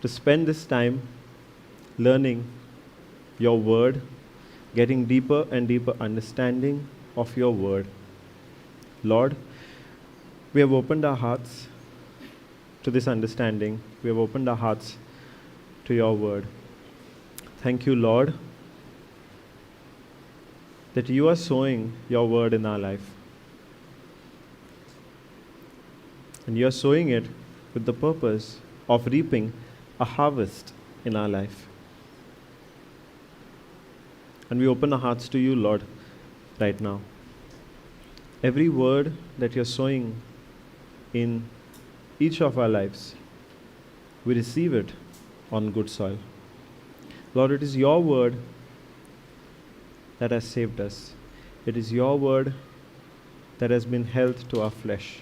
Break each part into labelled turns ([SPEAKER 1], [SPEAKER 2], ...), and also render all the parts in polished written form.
[SPEAKER 1] to spend this time learning your word, getting deeper and deeper understanding of your word. Lord, we have opened our hearts to this understanding. We have opened our hearts to your word. Thank you, Lord, that you are sowing your word in our life. And you are sowing it with the purpose of reaping a harvest in our life. And we open our hearts to you, Lord, right now. Every word that you're sowing in each of our lives, we receive it on good soil. Lord, it is your word that has saved us. It is your word that has been health to our flesh.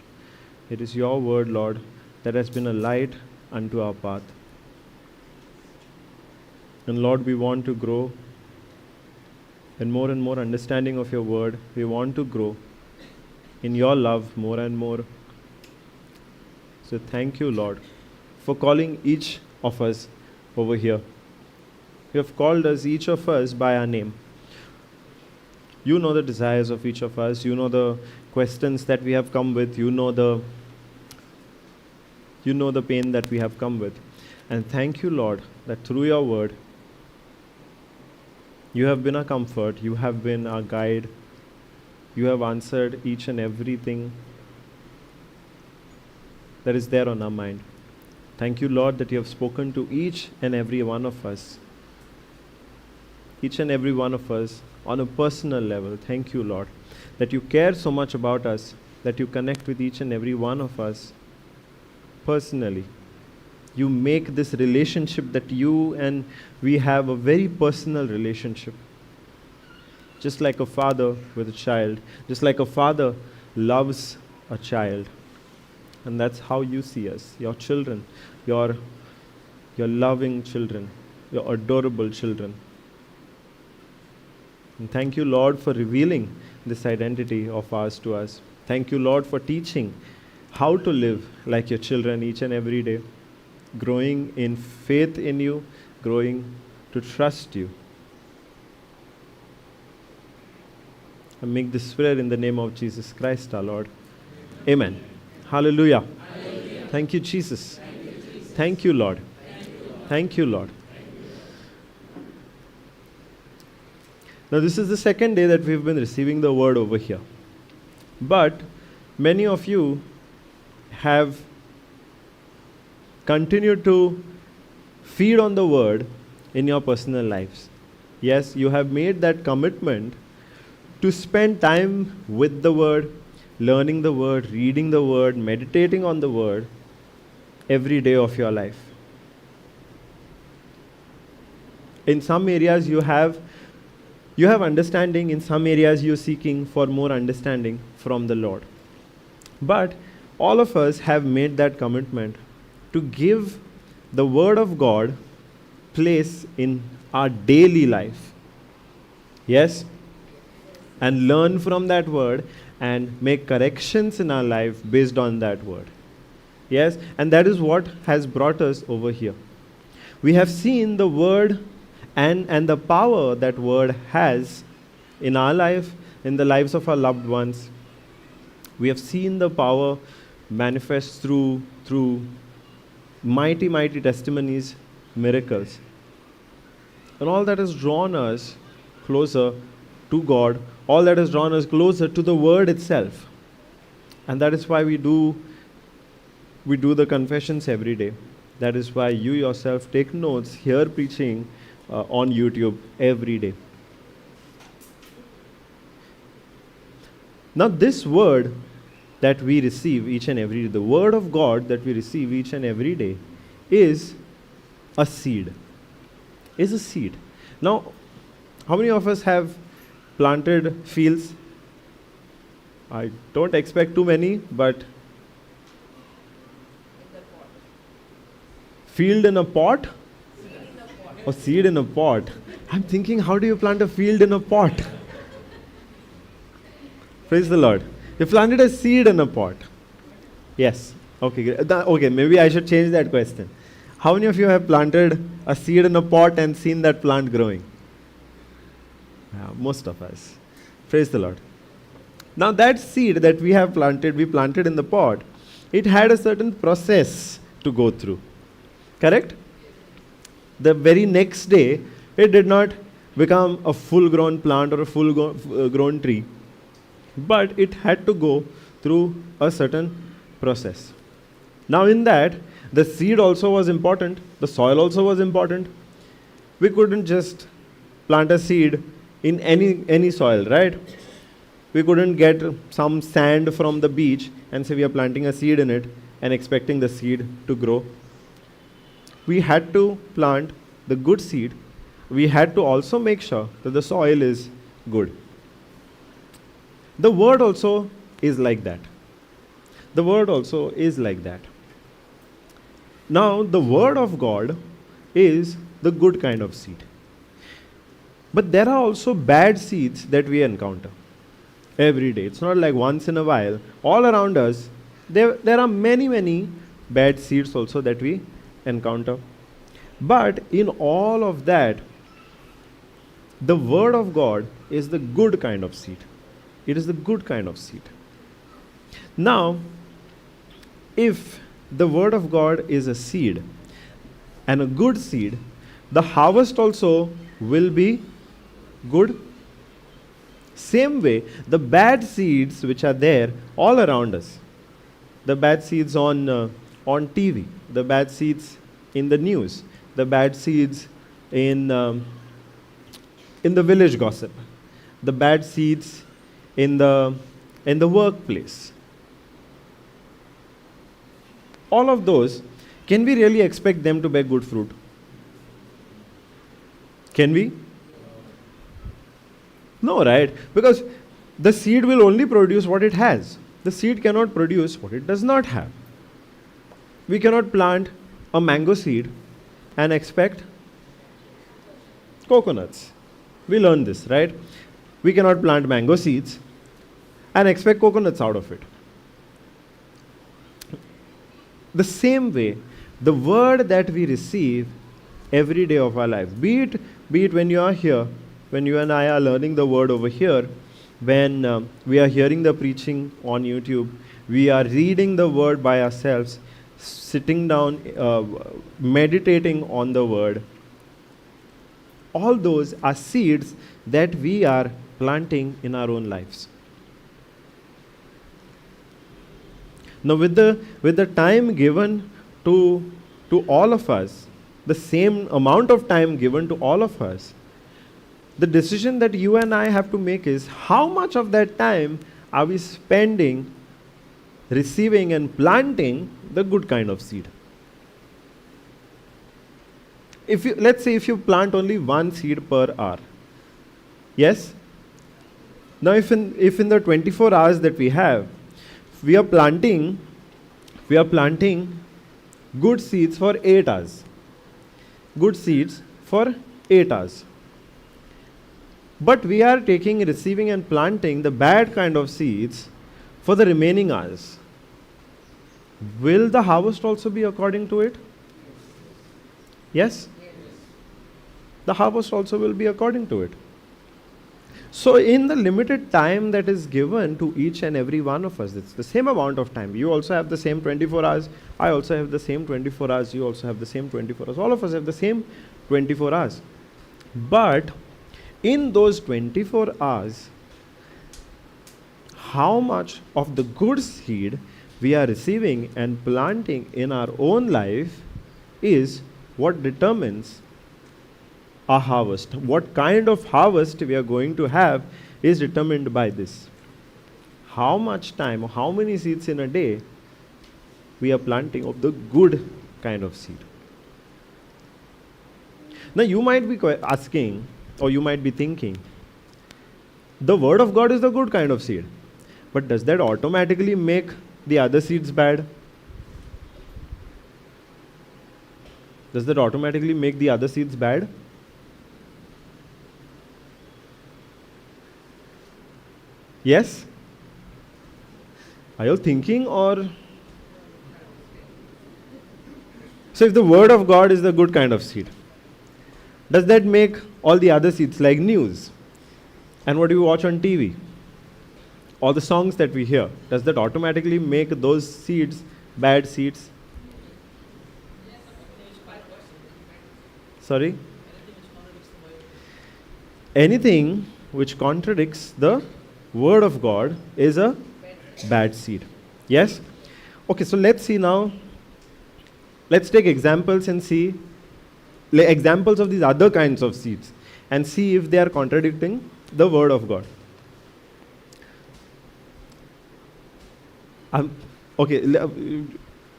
[SPEAKER 1] It is your word, Lord, that has been a light unto our path. And Lord, we want to grow in more and more understanding of your word. We want to grow in your love more and more. So thank you, Lord, for calling each of us over here. You have called us, each of us, by our name. You know the desires of each of us. You know the questions that we have come with. You know the pain that we have come with. And thank you, Lord, that through your word, you have been our comfort. You have been our guide. You have answered each and everything that is there on our mind. Thank you, Lord, that you have spoken to each and every one of us. Each and every one of us on a personal level. Thank you, Lord, that you care so much about us, that you connect with each and every one of us personally. You make this relationship that you and we have a very personal relationship. Just like a father with a child, just like a father loves a child. And that's how you see us, your children, your loving children, your adorable children. And thank you, Lord, for revealing this identity of ours to us. Thank you, Lord, for teaching how to live like your children each and every day, growing in faith in you, growing to trust you. And make this prayer in the name of Jesus Christ, our Lord. Amen. Hallelujah. Hallelujah. Thank you, Jesus. Thank you, Lord. Thank you, Lord. Now, this is the second day that we've been receiving the word over here. But many of you have continued to feed on the word in your personal lives. Yes, you have made that commitment to spend time with the word, learning the word, reading the word, meditating on the word every day of your life. In some areas you have understanding, in some areas you're seeking for more understanding from the Lord. But all of us have made that commitment to give the Word of God place in our daily life. Yes? And learn from that Word and make corrections in our life based on that Word. Yes? And that is what has brought us over here. We have seen the Word and the power that Word has in our life, in the lives of our loved ones. We have seen the power manifest through mighty, mighty testimonies, miracles. And all that has drawn us closer to God, all that has drawn us closer to the Word itself. And that is why we do the confessions every day. That is why you yourself take notes, hear preaching on YouTube every day. Now this word that we receive each and every day, the Word of God that we receive each and every day, is a seed. Is a seed. Now, how many of us have planted fields? I don't expect too many, but field in a pot? Or seed in a pot? I'm thinking, how do you plant a field in a pot? Praise the Lord. You planted a seed in a pot. Yes. Okay, okay, maybe I should change that question. How many of you have planted a seed in a pot and seen that plant growing? Yeah, most of us. Praise the Lord. Now that seed that we planted in the pot, it had a certain process to go through. Correct? The very next day, it did not become a full-grown plant or a full-grown tree, but it had to go through a certain process. Now in that, the seed also was important, the soil also was important. We couldn't just plant a seed in any soil, right? We couldn't get some sand from the beach and say we are planting a seed in it and expecting the seed to grow. We had to plant the good seed. We had to also make sure that the soil is good. The word also is like that. The word also is like that. Now, the word of God is the good kind of seed. But there are also bad seeds that we encounter every day. It's not like once in a while. All around us, there are many bad seeds also that we encounter. But in all of that, the word of God is the good kind of seed. It is the good kind of seed. Now, if the word of God is a seed and a good seed, the harvest also will be good. Same way, the bad seeds which are there all around us, the bad seeds on TV, the bad seeds in the news, the bad seeds in the village gossip, the bad seeds in the workplace. All of those, can we really expect them to bear good fruit? Can we? No, right? Because the seed will only produce what it has. The seed cannot produce what it does not have. We cannot plant a mango seed and expect coconuts. We learned this, right? We cannot plant mango seeds and expect coconuts out of it. The same way, the word that we receive every day of our life, be it when you are here, when you and I are learning the word over here, when we are hearing the preaching on YouTube, we are reading the word by ourselves, sitting down, meditating on the word. All those are seeds that we are planting in our own lives. Now with the time given to all of us, the same amount of time given to all of us, the decision that you and I have to make is how much of that time are we spending receiving and planting the good kind of seed. Let's say if you plant only one seed per hour. Yes? Now if in the 24 hours that we have, we are planting good seeds for 8 hours. Good seeds for 8 hours. But we are receiving and planting the bad kind of seeds for the remaining hours. Will the harvest also be according to it? Yes? The harvest also will be according to it. So in the limited time that is given to each and every one of us, it's the same amount of time. You also have the same 24 hours. I also have the same 24 hours. You also have the same 24 hours. All of us have the same 24 hours. But in those 24 hours, how much of the good seed we are receiving and planting in our own life is what determines our harvest. What kind of harvest we are going to have is determined by this. How much time, how many seeds in a day we are planting of the good kind of seed. Now you might be asking, or you might be thinking, the word of God is the good kind of seed. But does that automatically make the other seeds bad? Does that automatically make the other seeds bad? Yes? Are you thinking or? So if the word of God is the good kind of seed, does that make all the other seeds like news? And what do you watch on TV? All the songs that we hear, does that automatically make those seeds bad seeds? Sorry? Anything which contradicts the word of God is a bad seed. Yes? Okay, so let's see now. Let's take examples and see examples of these other kinds of seeds and see if they are contradicting the word of God. Okay,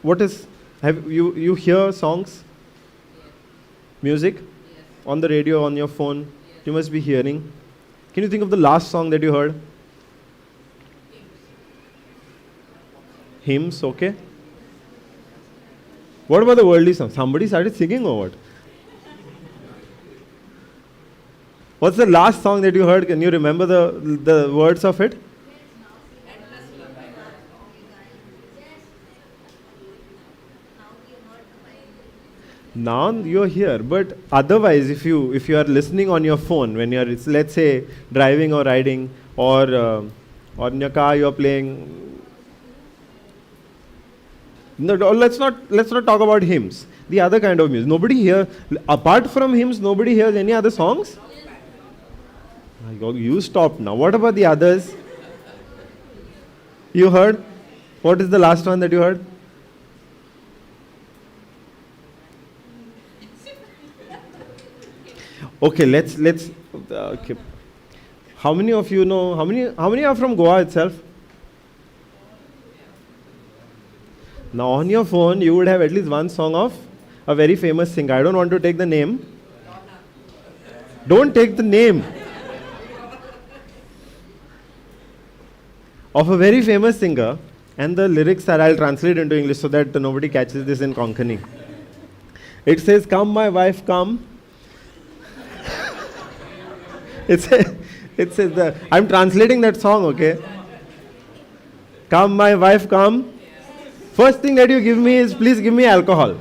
[SPEAKER 1] what is, have you hear songs? Music? On the radio, on your phone? You must be hearing. Can you think of the last song that you heard? Hymns, okay. What about the worldly song? Somebody started singing or what? What's the last song that you heard? Can you remember the words of it? Now you're here, but otherwise, if you are listening on your phone when you're, let's say, driving or riding, or in your car you're playing. No, let's not talk about hymns. The other kind of music. Nobody here, apart from hymns, nobody hears any other songs. You stopped now. What about the others? You heard? What is the last one that you heard? Okay, let's okay. How many of you know, how many are from Goa itself? Now on your phone you would have at least one song of a very famous singer. I don't want to take the name. Don't take the name of a very famous singer, and the lyrics are, I'll translate into English so that nobody catches this in Konkani. It says, "Come my wife, come." It says I'm translating that song, okay? "Come my wife, come. First thing that you give me is, please give me alcohol."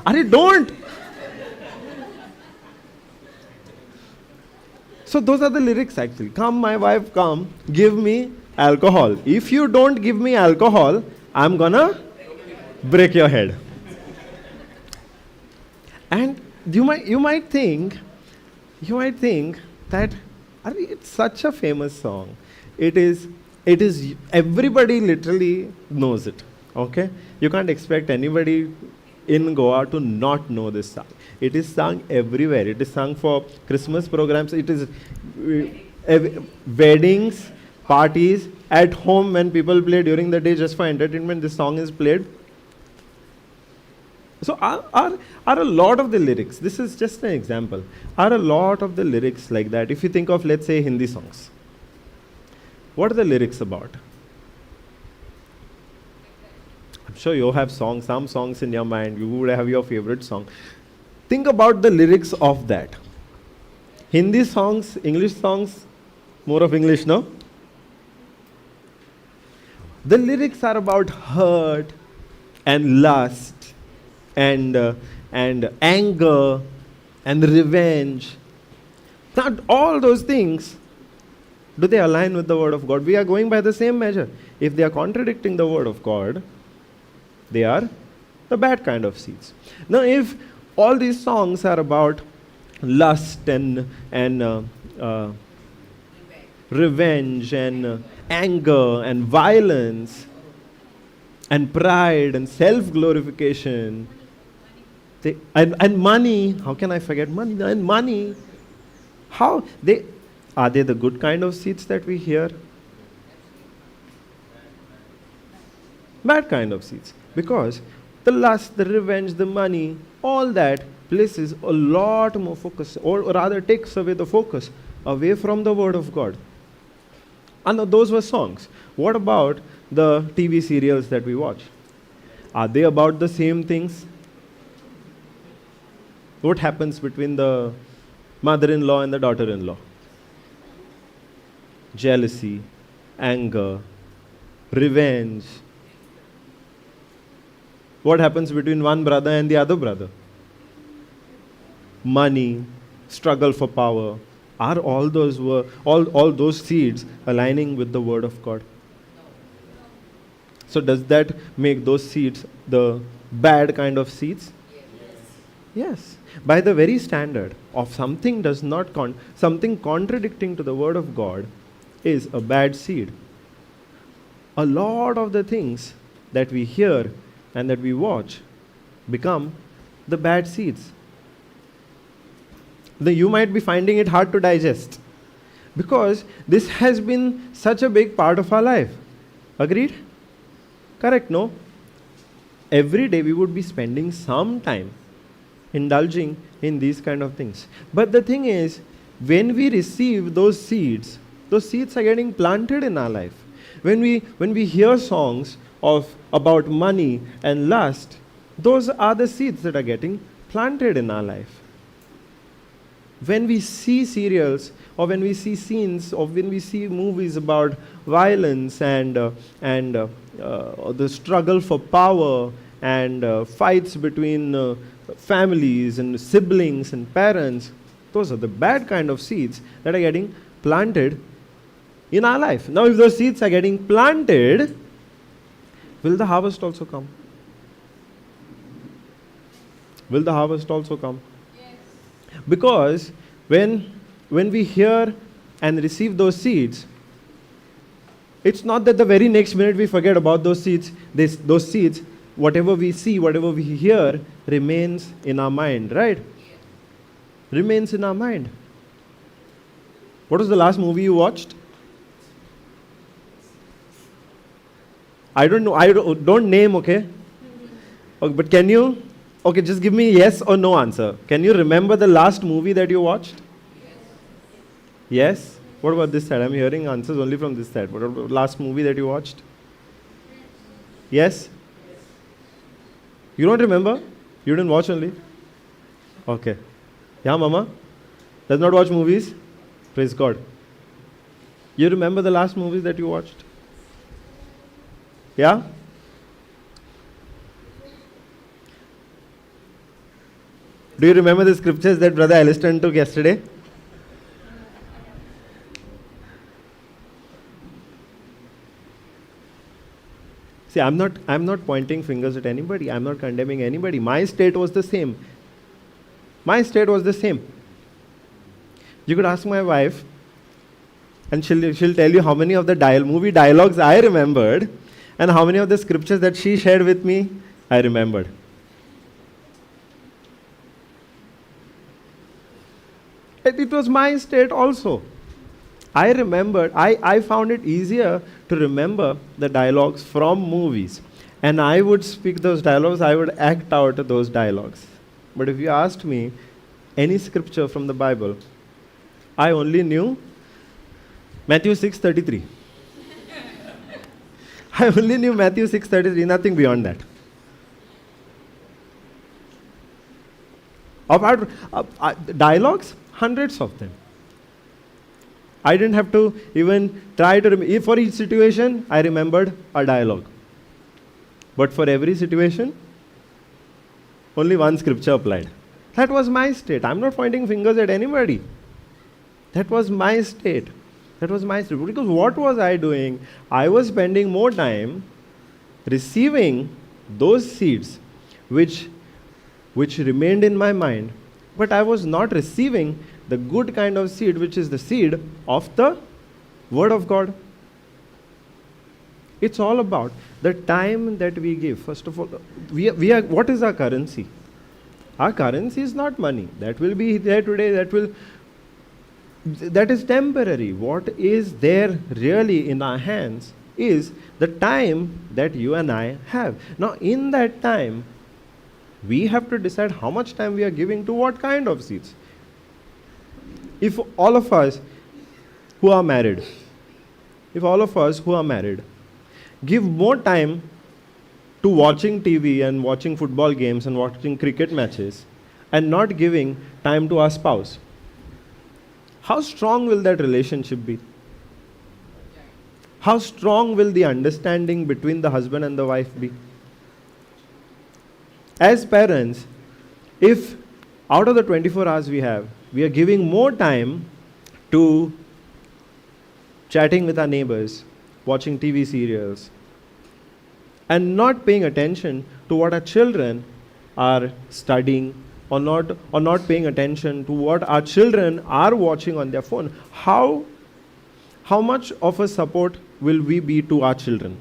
[SPEAKER 1] Arey, don't! So those are the lyrics actually. "Come my wife, come, give me alcohol. If you don't give me alcohol, I'm gonna break your head." And you might think that it's such a famous song. It is everybody literally knows it. Okay? You can't expect anybody in Goa to not know this song. It is sung everywhere. It is sung for Christmas programs. It is weddings, parties, at home when people play during the day just for entertainment. This song is played. So are a lot of the lyrics, this is just an example, are a lot of the lyrics like that. If you think of, let's say, Hindi songs, what are the lyrics about? I'm sure you have some songs in your mind. You would have your favorite song. Think about the lyrics of that. Hindi songs, English songs, more of English, no? The lyrics are about hurt and lust and anger and revenge. Not all those things, do they align with the word of God? We are going by the same measure. If they are contradicting the word of God, they are the bad kind of seeds. Now, if all these songs are about lust and revenge and anger and violence and pride and self-glorification and money, how can I forget money? And money, are they the good kind of seeds that we hear? Bad kind of seeds. Because the lust, the revenge, the money, all that places a lot more focus, or rather takes away the focus away from the word of God. And those were songs. What about the TV serials that we watch? Are they about the same things? What happens between the mother-in-law and the daughter-in-law? Jealousy, anger, revenge, What happens between one brother and the other brother? Money, struggle for power. Are all those seeds aligning with the word of God? So does that make those seeds the bad kind of seeds? Yes. By the very standard of something does not something contradicting to the word of God is a bad seed. A lot of the things that we hear and that we watch become the bad seeds. You might be finding it hard to digest because this has been such a big part of our life. Agreed? Correct, no? Every day we would be spending some time indulging in these kind of things. But the thing is, when we receive those seeds are getting planted in our life. When we hear songs about money and lust, those are the seeds that are getting planted in our life. When we see serials or when we see scenes or when we see movies about violence and the struggle for power and fights between families and siblings and parents, those are the bad kind of seeds that are getting planted in our life. Now, if those seeds are getting planted, will the harvest also come? Will the harvest also come? Because when we hear and receive those seeds, it's not that the very next minute we forget about those seeds. Those seeds, whatever we see, whatever we hear, remains in our mind, right? Remains in our mind. What was the last movie you watched? I don't know. Don't name, okay? Okay, but can you? Okay, just give me yes or no answer. Can you remember the last movie that you watched? Yes? What about this side? I'm hearing answers only from this side. What about the last movie that you watched? Yes? You don't remember? You didn't watch only? Okay. Yeah, Mama? Does not watch movies? Praise God. You remember the last movies that you watched? Yeah? Do you remember the scriptures that Brother Aliston took yesterday? See, I'm not pointing fingers at anybody. I'm not condemning anybody. My state was the same. My state was the same. You could ask my wife, and she'll tell you how many of the movie dialogues I remembered, and how many of the scriptures that she shared with me I remembered. It was my state also. I remembered, I found it easier to remember the dialogues from movies. And I would speak those dialogues, I would act out those dialogues. But if you asked me any scripture from the Bible, I only knew Matthew 6:33. I only knew Matthew 6:33, nothing beyond that. About dialogues, hundreds of them. I didn't have to even try to remember. For each situation, I remembered a dialogue. But for every situation, only one scripture applied. That was my state. I'm not pointing fingers at anybody. That was my state. That was my state. Because what was I doing? I was spending more time receiving those seeds which remained in my mind, but I was not receiving the good kind of seed, which is the seed of the Word of God. It's all about the time that we give. First of all, we are. What is our currency? Our currency is not money. That will be there today. That is temporary. What is there really in our hands is the time that you and I have. Now, in that time, we have to decide how much time we are giving to what kind of seeds. If all of us who are married, give more time to watching TV and watching football games and watching cricket matches and not giving time to our spouse, how strong will that relationship be? How strong will the understanding between the husband and the wife be? as parents, if out of the 24 hours we are giving more time to chatting with our neighbors, watching TV serials, and not paying attention to what our children are studying, or not paying attention to what our children are watching on their phone, how much of a support will we be to our children?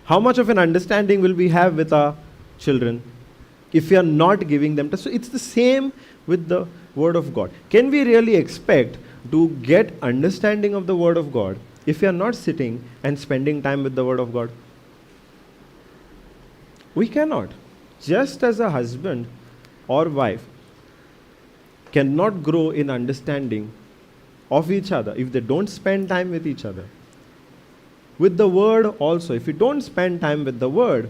[SPEAKER 1] How much of an understanding will we have with our children if we are not giving them? So it's the same with the Word of God. Can we really expect to get understanding of the Word of God if we are not sitting and spending time with the Word of God? We cannot. Just as a husband or wife cannot grow in understanding of each other if they don't spend time with each other. With the Word also, if we don't spend time with the Word,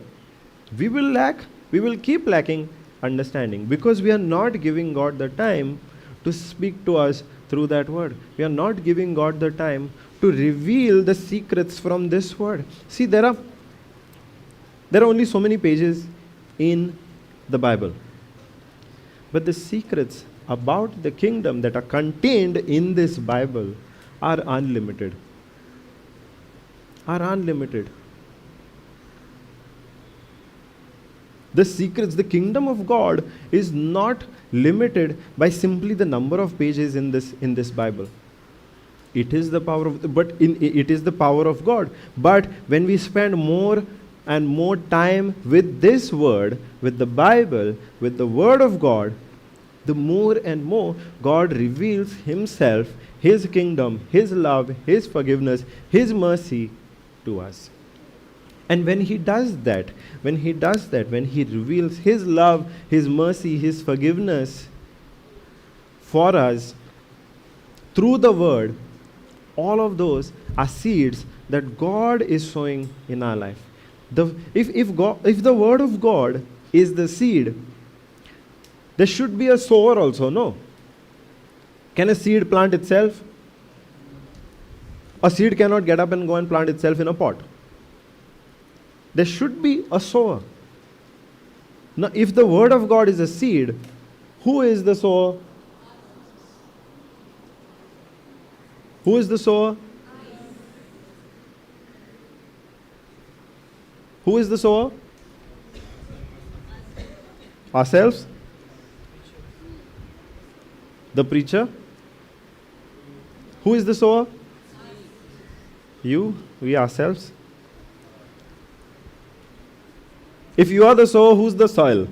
[SPEAKER 1] we will keep lacking understanding, because we are not giving God the time to speak to us through that Word. We are not giving God the time to reveal the secrets from this Word. See, there are only so many pages in the Bible, but the secrets about the kingdom that are contained in this Bible are unlimited. The secrets, the kingdom of God is not limited by simply the number of pages in this Bible. It is the power of it is the power of God. But when we spend more and more time with this Word, with the Bible, with the Word of God, the more and more God reveals Himself, His kingdom, His love, His forgiveness, His mercy to us. And when He does that, when He reveals His love, His mercy, His forgiveness for us through the Word, all of those are seeds that God is sowing in our life. If the Word of God is the seed, there should be a sower also, no? Can a seed plant itself? A seed cannot get up and go and plant itself in a pot. There should be a sower. Now, if the Word of God is a seed, who is the sower? Who is the sower? Who is the sower? Ourselves? The preacher? Who is the sower? You, we ourselves. If you are the sower, who's the soil?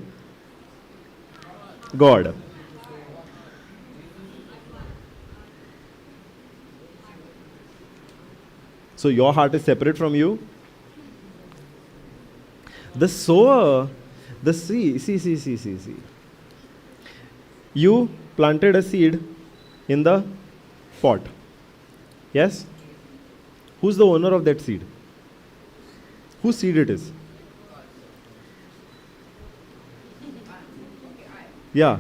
[SPEAKER 1] God. So your heart is separate from you? The sower, see. You planted a seed in the pot. Yes? Who's the owner of that seed? Whose seed it is? Yeah.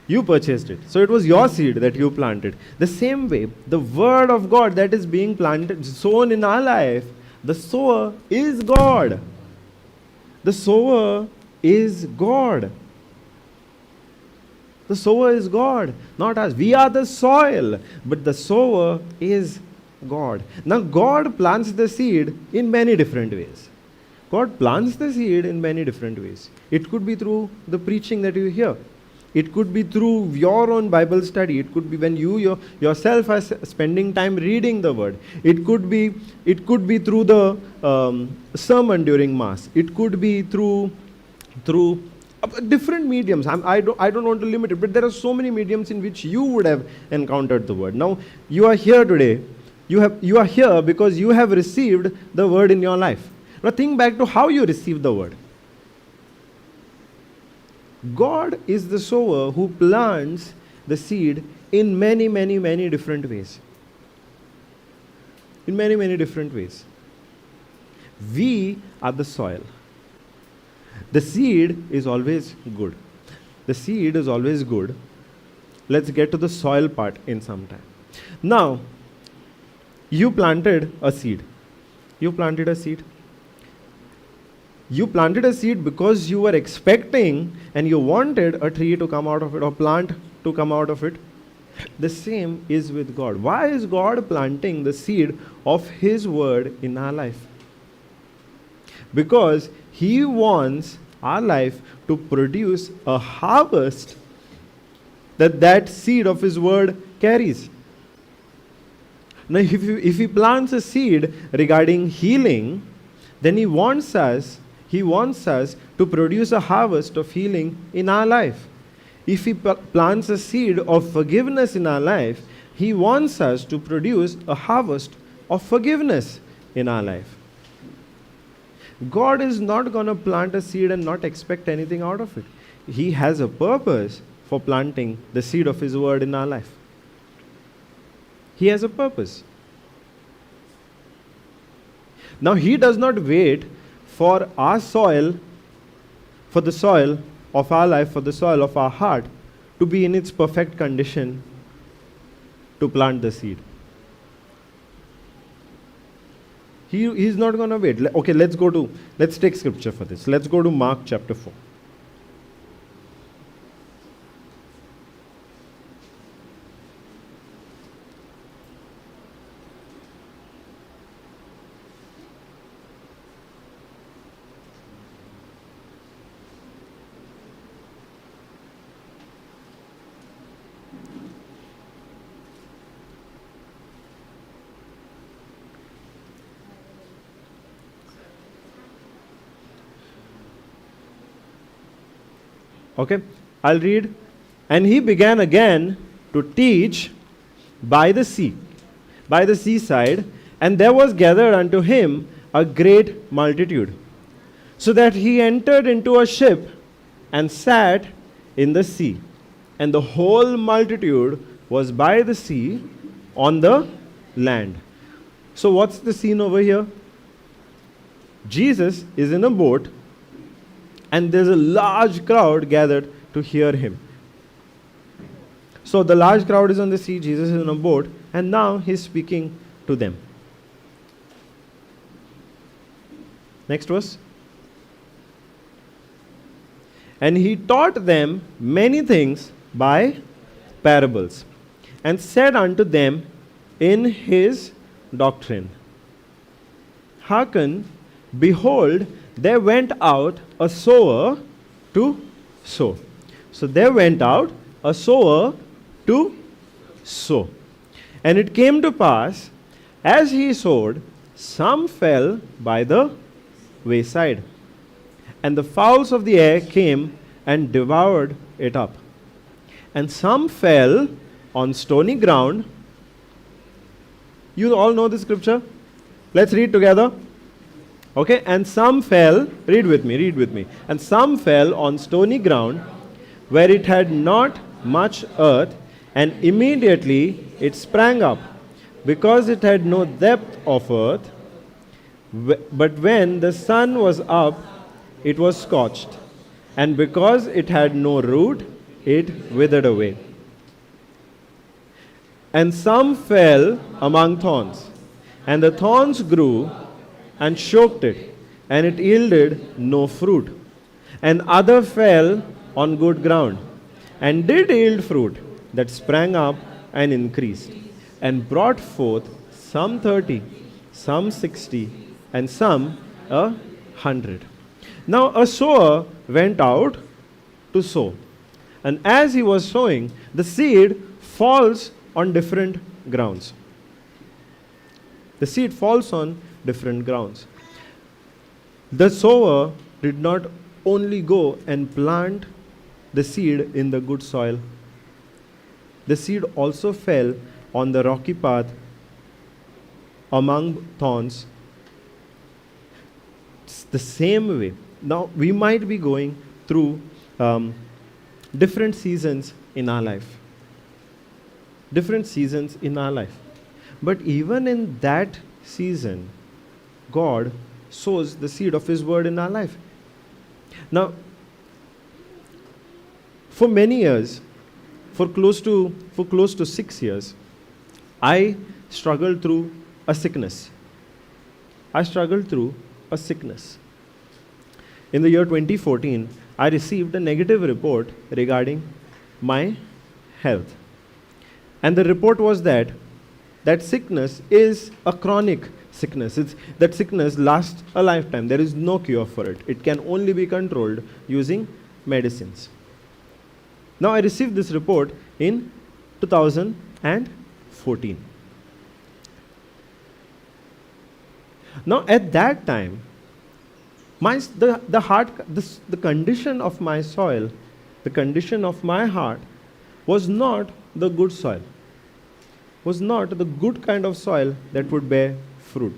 [SPEAKER 1] You purchased it. So it was your seed that you planted. The same way, the Word of God that is being planted, sown in our life, the sower is God. The sower is God. The sower is God, not us. We are the soil, but the sower is God. Now, God plants the seed in many different ways. God plants the seed in many different ways. It could be through the preaching that you hear. It could be through your own Bible study. It could be when you yourself are spending time reading the Word. It could be through the sermon during Mass. It could be through different mediums. I don't want to limit it, but there are so many mediums in which you would have encountered the Word. Now, you are here today. You are here because you have received the Word in your life. Now, think back to how you received the Word. God is the sower who plants the seed in many, many, many different ways. In many, many different ways. We are the soil. The seed is always good. The seed is always good. Let's get to the soil part in some time. Now, you planted a seed. You planted a seed. You planted a seed because you were expecting and you wanted a tree to come out of it or plant to come out of it. The same is with God. Why is God planting the seed of His word in our life? Because He wants our life to produce a harvest that seed of His word carries. Now, if He plants a seed regarding healing, then He wants us to produce a harvest of healing in our life. If He plants a seed of forgiveness in our life, He wants us to produce a harvest of forgiveness in our life. God is not going to plant a seed and not expect anything out of it. He has a purpose for planting the seed of His word in our life. He has a purpose. Now, He does not wait for our soil, for the soil of our life, for the soil of our heart to be in its perfect condition to plant the seed. He's not going to wait. Okay, let's take scripture for this. Let's go to Mark chapter 4. Okay, I'll read. And He began again to teach by the seaside, and there was gathered unto Him a great multitude, so that He entered into a ship and sat in the sea, and the whole multitude was by the sea on the land. So what's the scene over here? Jesus is in a boat, and there's a large crowd gathered to hear Him. So the large crowd is on the sea, Jesus is in a boat, and now He's speaking to them. Next verse. And He taught them many things by parables, and said unto them in His doctrine, Hearken, behold, there went out a sower to sow. So there went out a sower to sow. And it came to pass, as he sowed, some fell by the wayside, and the fowls of the air came and devoured it up. And some fell on stony ground. You all know the scripture? Let's read together. Okay, and some fell, read with me. And some fell on stony ground, where it had not much earth, and immediately it sprang up, because it had no depth of earth. But when the sun was up, it was scorched, and because it had no root, it withered away. And some fell among thorns, and the thorns grew and choked it, and it yielded no fruit. And other fell on good ground, and did yield fruit, that sprang up and increased, and brought forth some 30, some 60, and some 100. Now a sower went out to sow, and as he was sowing, the seed falls on different grounds. The seed falls on different grounds. The sower did not only go and plant the seed in the good soil. The seed also fell on the rocky path among thorns. It's the same way. Now, we might be going through different seasons in our life. Different seasons in our life. But even in that season, God sows the seed of His word in our life. Now, for many years, for close to 6 years, I struggled through a sickness. in the year 2014, I received a negative report regarding my health. And the report was that sickness is a chronic sickness. That sickness lasts a lifetime. There is no cure for it. It can only be controlled using medicines. Now I received this report in 2014. Now at that time, the condition of my soil, the condition of my heart was not the good soil, was not the good kind of soil that would bear fruit.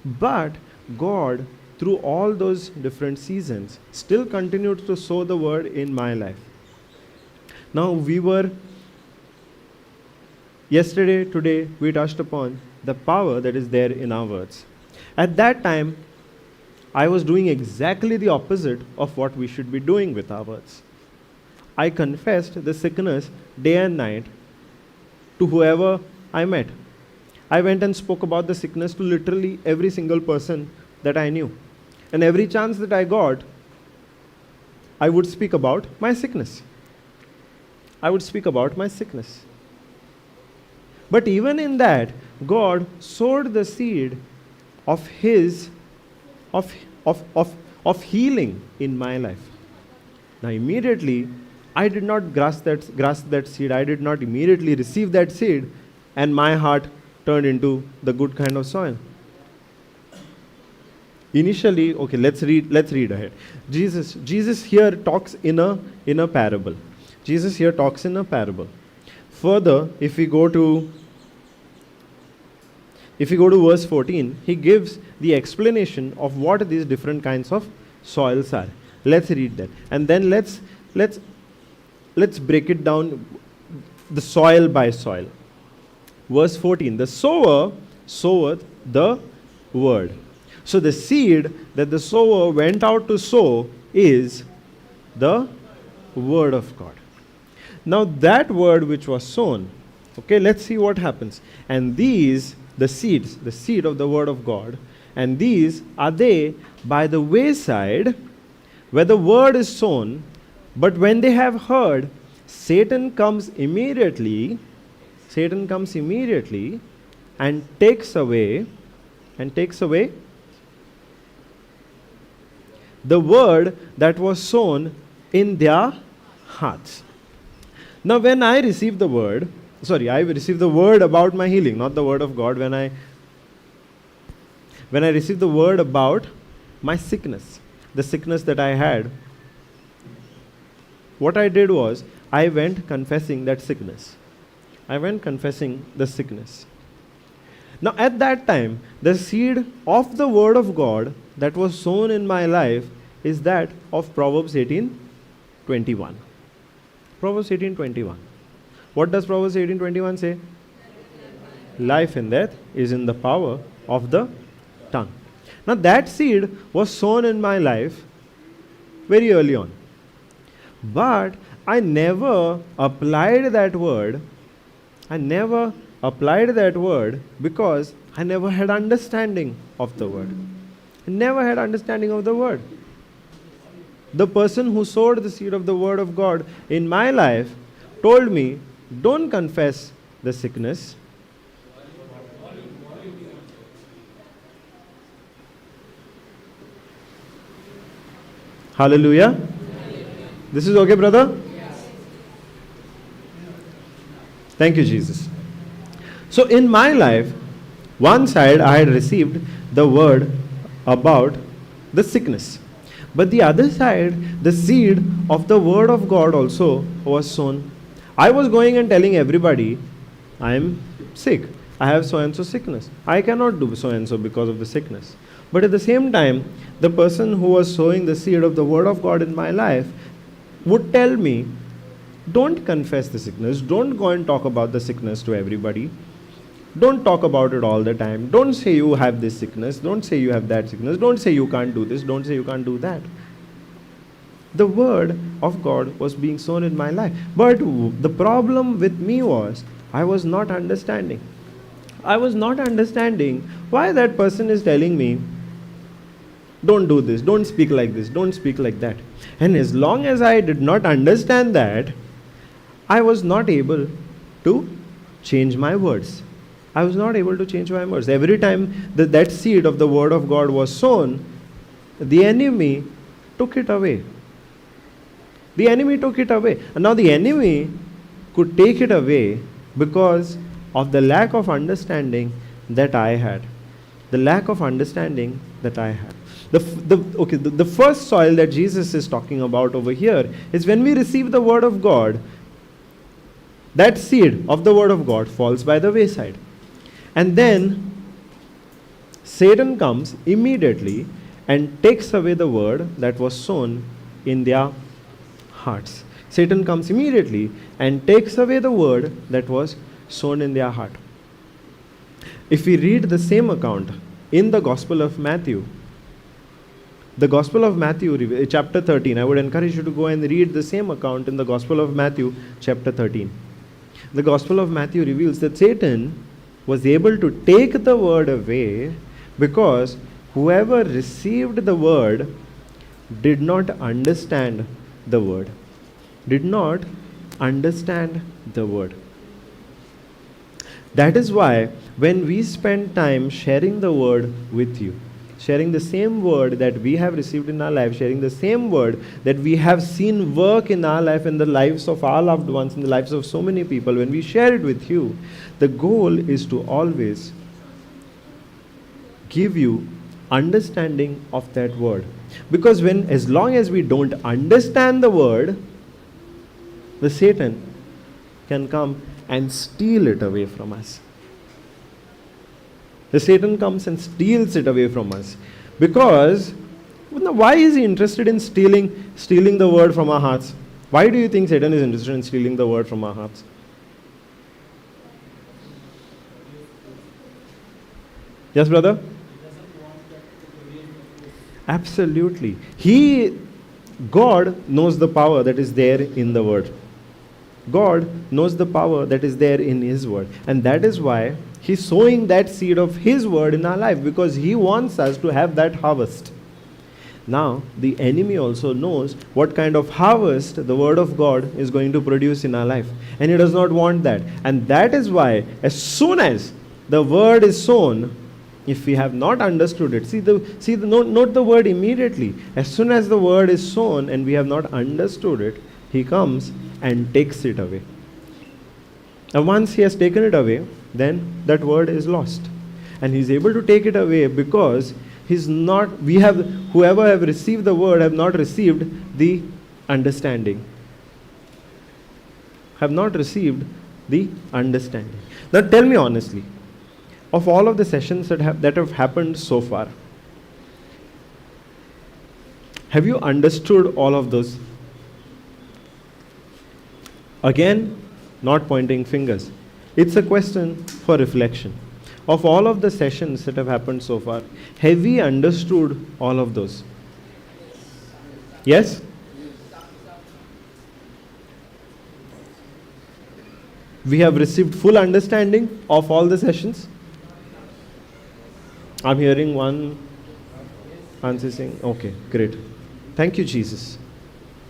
[SPEAKER 1] But God, through all those different seasons, still continued to sow the word in my life. Now yesterday, today, we touched upon the power that is there in our words. At that time, I was doing exactly the opposite of what we should be doing with our words. I confessed the sickness day and night to whoever I met. I went and spoke about the sickness to literally every single person that I knew. And every chance that I got, I would speak about my sickness. I would speak about my sickness. But even in that, God sowed the seed of healing in my life. Now immediately, I did not grasp that seed. I did not immediately receive that seed, and my heart turned into the good kind of soil. Initially, okay, let's read ahead. Jesus here talks in a parable. Jesus here talks in a parable. Further, if we go to verse 14, he gives the explanation of what these different kinds of soils are. Let's read that. And then let's break it down, the soil by soil. Verse 14, the sower soweth the word. So the seed that the sower went out to sow is the word of God. Now that word which was sown, okay, let's see what happens. And these, the seed of the word of God, and these are they by the wayside where the word is sown, but when they have heard, Satan comes immediately and takes away the word that was sown in their hearts. Now when I received the word, I received the word about my healing, not the word of God. When I received the word about my sickness, the sickness that I had, what I did was, I went confessing that sickness. I went confessing the sickness. Now at that time, the seed of the word of God that was sown in my life is that of Proverbs 18:21. Proverbs 18:21. What does Proverbs 18:21 say? Life and death is in the power of the tongue. Now that seed was sown in my life very early on. But I never applied that word. Because I never had understanding of the word. The person who sowed the seed of the word of God in my life told me, don't confess the sickness. Hallelujah. This is okay, brother? Thank you, Jesus. So in my life, one side I had received the word about the sickness. But the other side, the seed of the word of God also was sown. I was going and telling everybody, I am sick. I have so and so sickness. I cannot do so and so because of the sickness. But at the same time, the person who was sowing the seed of the word of God in my life would tell me, don't confess the sickness. Don't go and talk about the sickness to everybody. Don't talk about it all the time. Don't say you have this sickness. Don't say you have that sickness. Don't say you can't do this. Don't say you can't do that. The word of God was being sown in my life. But the problem with me was, I was not understanding. I was not understanding why that person is telling me Don't do this, don't speak like this, don't speak like that. And as long as I did not understand that, I was not able to change my words. I was not able to change my words. Every time that seed of the word of God was sown, the enemy took it away. The enemy took it away. And now the enemy could take it away because of the lack of understanding that I had. The lack of understanding that I had. The first soil that Jesus is talking about over here is when we receive the word of God, that seed of the word of God falls by the wayside. And then Satan comes immediately and takes away the word that was sown in their hearts. Satan comes immediately and takes away the word that was sown in their heart. If we read the same account in the Gospel of Matthew, the Gospel of Matthew, chapter 13, I would encourage you to go and read the same account in the Gospel of Matthew, chapter 13. The Gospel of Matthew reveals that Satan was able to take the word away because whoever received the word did not understand the word. Did not understand the word. That is why when we spend time sharing the word with you, sharing the same word that we have received in our life, sharing the same word that we have seen work in our life, in the lives of our loved ones, in the lives of so many people, when we share it with you, the goal is to always give you understanding of that word. Because as long as we don't understand the word, the Satan can come and steal it away from us. The Satan comes and steals it away from us. Because why is he interested in stealing the word from our hearts? Why do you think Satan is interested in stealing the word from our hearts? Yes, brother? Absolutely. God knows the power that is there in the word. God knows the power that is there in his word. And that is why he's sowing that seed of his word in our life, because he wants us to have that harvest. Now, the enemy also knows what kind of harvest the word of God is going to produce in our life. And he does not want that. And that is why as soon as the word is sown, if we have not understood it, note the word immediately. As soon as the word is sown and we have not understood it, he comes and takes it away. And once he has taken it away, then that word is lost. And he's able to take it away because whoever have received the word have not received the understanding. Have not received the understanding. Now tell me honestly, of all of the sessions that have happened so far, have you understood all of those? Again, not pointing fingers. It's a question for reflection. Of all of the sessions that have happened so far, have we understood all of those? Yes? We have received full understanding of all the sessions? I'm hearing one answer saying, okay, great. Thank you, Jesus.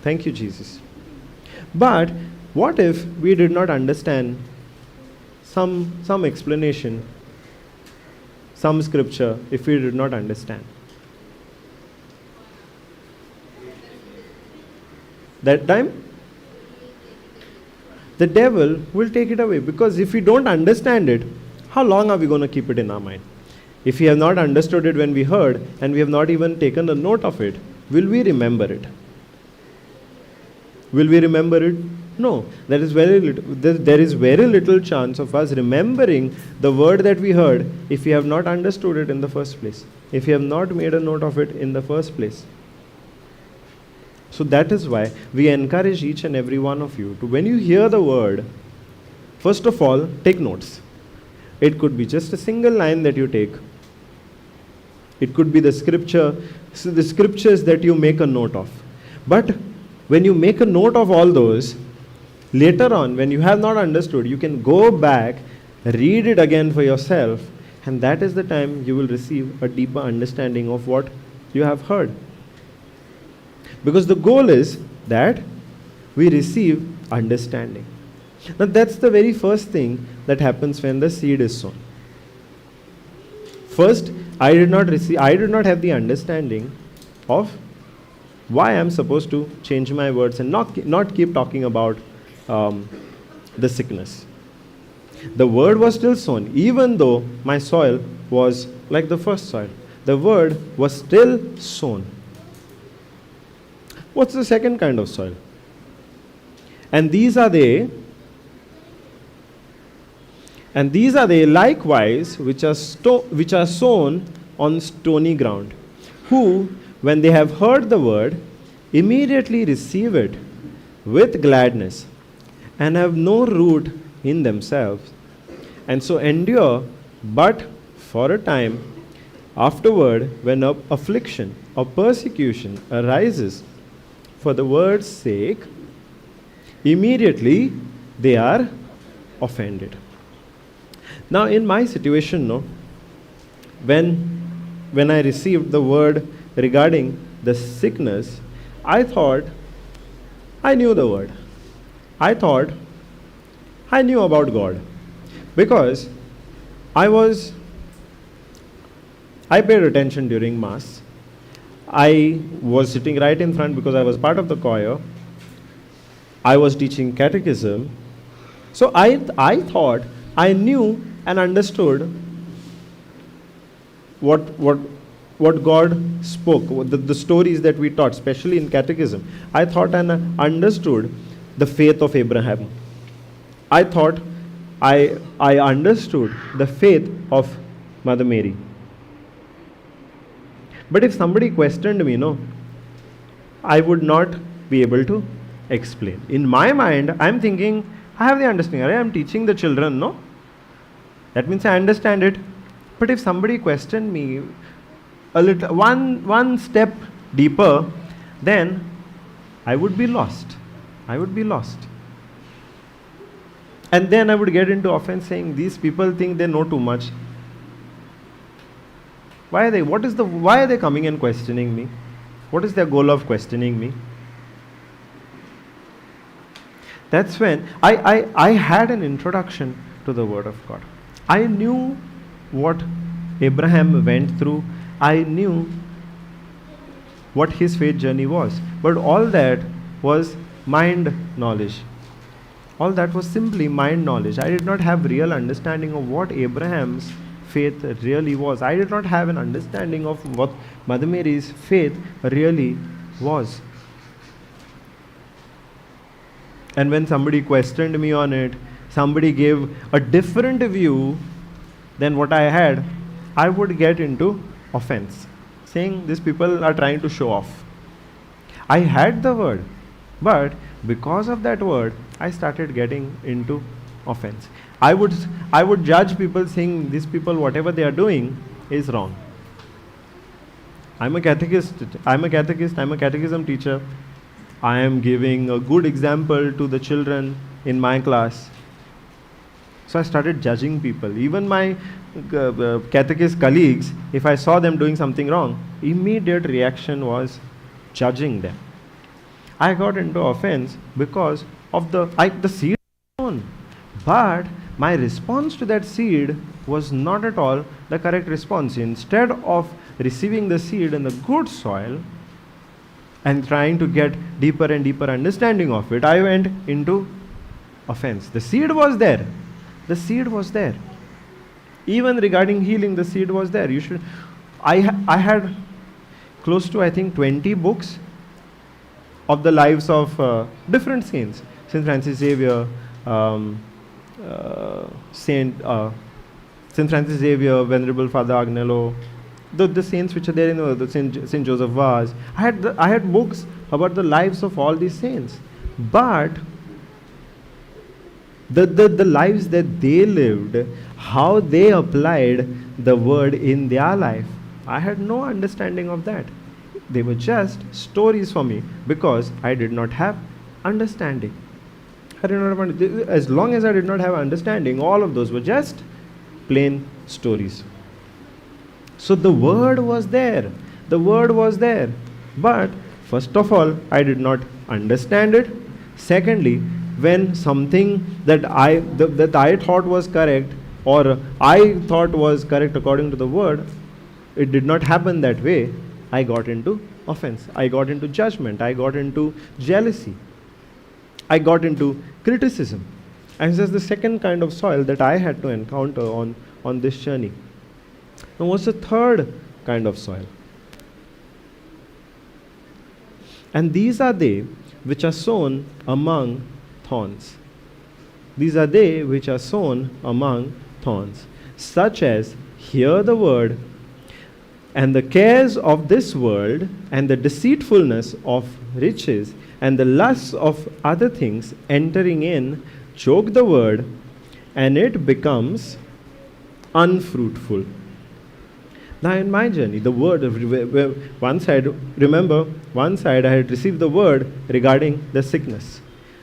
[SPEAKER 1] Thank you, Jesus. But what if we did not understand some explanation, some scripture, if we did not understand? That time, the devil will take it away, because if we don't understand it, how long are we going to keep it in our mind? If we have not understood it when we heard, and we have not even taken a note of it, will we remember it? Will we remember it? No. There is very little chance of us remembering the word that we heard if we have not understood it in the first place. If we have not made a note of it in the first place. So that is why we encourage each and every one of you to, when you hear the word, first of all, take notes. It could be just a single line that you take. It could be the scriptures that you make a note of. But when you make a note of all those, later on, when you have not understood, you can go back, read it again for yourself, and that is the time you will receive a deeper understanding of what you have heard. Because the goal is that we receive understanding. Now that's the very first thing that happens when the seed is sown. First, I did not have the understanding of why I'm supposed to change my words and not keep talking about the sickness. The word was still sown, even though my soil was like the first soil. The word was still sown. What's the second kind of soil? And these are they likewise which are sown on stony ground, who, when they have heard the word, immediately receive it with gladness, and have no root in themselves, and so endure but for a time. Afterward, when affliction or persecution arises for the word's sake, immediately they are offended. Now, in my situation, when I received the word regarding the sickness, I thought I knew the word. I thought I knew about God, because I paid attention during Mass. I was sitting right in front because I was part of the choir. I was teaching catechism. So I thought I knew and understood what God spoke, the stories that we taught, especially in catechism. I thought and understood the faith of Abraham. I thought I understood the faith of Mother Mary. But if somebody questioned me, I would not be able to explain. In my mind, I'm thinking, I have the understanding. I'm teaching the children, That means I understand it. But if somebody questioned me a little, one step deeper, then I would be lost. And then I would get into offense saying, these people think they know too much. Why are they coming and questioning me? What is their goal of questioning me? That's when I had an introduction to the Word of God. I knew what Abraham went through. I knew what his faith journey was. But all that was mind knowledge. All that was simply mind knowledge. I did not have real understanding of what Abraham's faith really was. I did not have an understanding of what Mother Mary's faith really was. And when somebody questioned me on it, somebody gave a different view than what I had, I would get into offense, saying these people are trying to show off. I had the word, but because of that word, I started getting into offense. I would judge people saying these people, whatever they are doing is wrong. I'm a catechism teacher. I am giving a good example to the children in my class. So I started judging people. Even my catechist colleagues, if I saw them doing something wrong, immediate reaction was judging them. I got into offense because of the seed sown. But my response to that seed was not at all the correct response. Instead of receiving the seed in the good soil and trying to get deeper and deeper understanding of it, I went into offense. The seed was there. Even regarding healing, the seed was there. I had close to, I think, 20 books of the lives of different saints. Saint Francis Xavier, Saint Francis Xavier, Venerable Father Agnello, the saints which are there in the Saint Joseph Vaz. I had books about the lives of all these saints, but the lives that they lived, how they applied the word in their life, I had no understanding of that. They were just stories for me because I did not have understanding. As long as I did not have understanding, all of those were just plain stories. So the word was there. The word was there. But first of all, I did not understand it. Secondly, when something that I thought was correct, or I thought was correct according to the word, it did not happen that way. I got into offense. I got into judgment. I got into jealousy. I got into criticism. And this is the second kind of soil that I had to encounter on this journey. Now, what's the third kind of soil? And these are they which are sown among thorns. These are they which are sown among thorns, such as hear the word, and the cares of this world, and the deceitfulness of riches, and the lusts of other things entering in, choke the word, and it becomes unfruitful. Now, in my journey, the word, one side I had received the word regarding the sickness.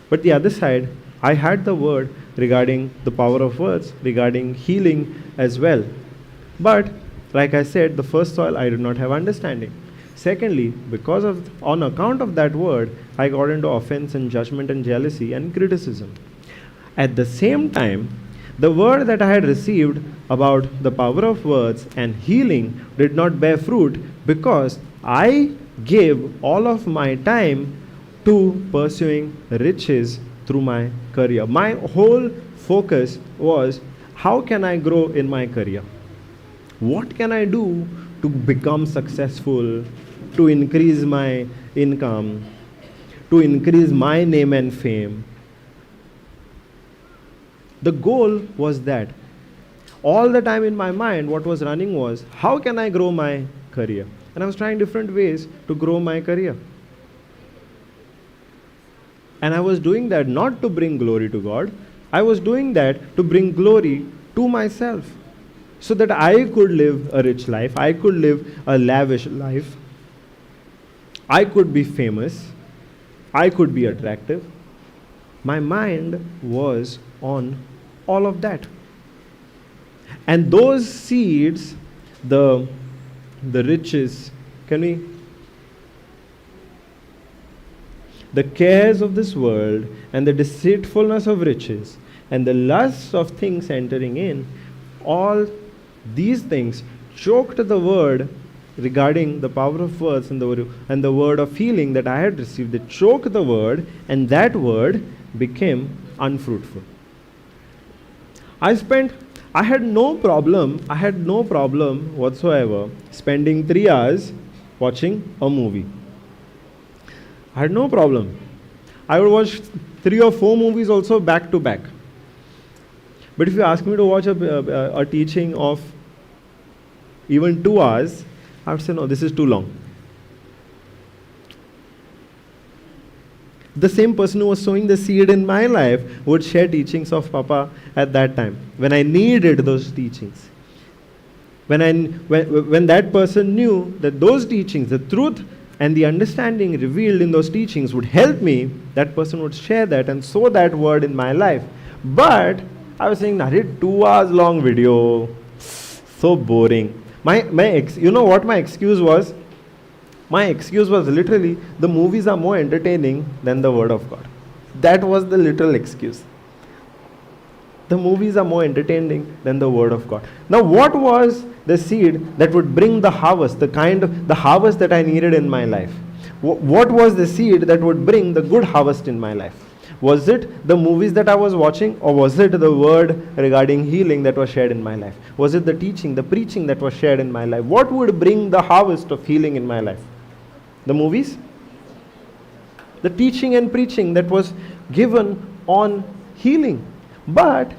[SPEAKER 1] But the other side, I had the word regarding the power of words, regarding healing as well. But, like I said, the first soil, I did not have understanding. Secondly, on account of that word, I got into offense and judgment and jealousy and criticism. At the same time, the word that I had received about the power of words and healing did not bear fruit because I gave all of my time to pursuing riches through my career. My whole focus was, how can I grow in my career? What can I do to become successful, to increase my income, to increase my name and fame? The goal was that. All the time in my mind, what was running was, how can I grow my career? And I was trying different ways to grow my career. And I was doing that not to bring glory to God. I was doing that to bring glory to myself, so that I could live a rich life, I could live a lavish life, I could be famous, I could be attractive. My mind was on all of that. And those seeds, the riches, the cares of this world, and the deceitfulness of riches, and the lusts of things entering in, all these things choked the word regarding the power of words and the word of healing that I had received. They choked the word, and that word became unfruitful. I had no problem whatsoever spending 3 hours watching a movie. I had no problem. I would watch 3 or 4 movies also back to back. But if you ask me to watch a teaching of even 2 hours, I would say, no, this is too long. The same person who was sowing the seed in my life would share teachings of Papa at that time, when I needed those teachings. When that person knew that those teachings, the truth and the understanding revealed in those teachings would help me, that person would share that and sow that word in my life. But I was saying, 2 hours long video, so boring. You know what my excuse was? My excuse was literally, the movies are more entertaining than the word of God. That was the literal excuse. The movies are more entertaining than the word of God. Now, what was the seed that would bring the harvest, the harvest that I needed in my life? What was the seed that would bring the good harvest in my life? Was it the movies that I was watching, or was it the word regarding healing that was shared in my life? Was it the teaching, the preaching that was shared in my life? What would bring the harvest of healing in my life? The movies? The teaching and preaching that was given on healing. But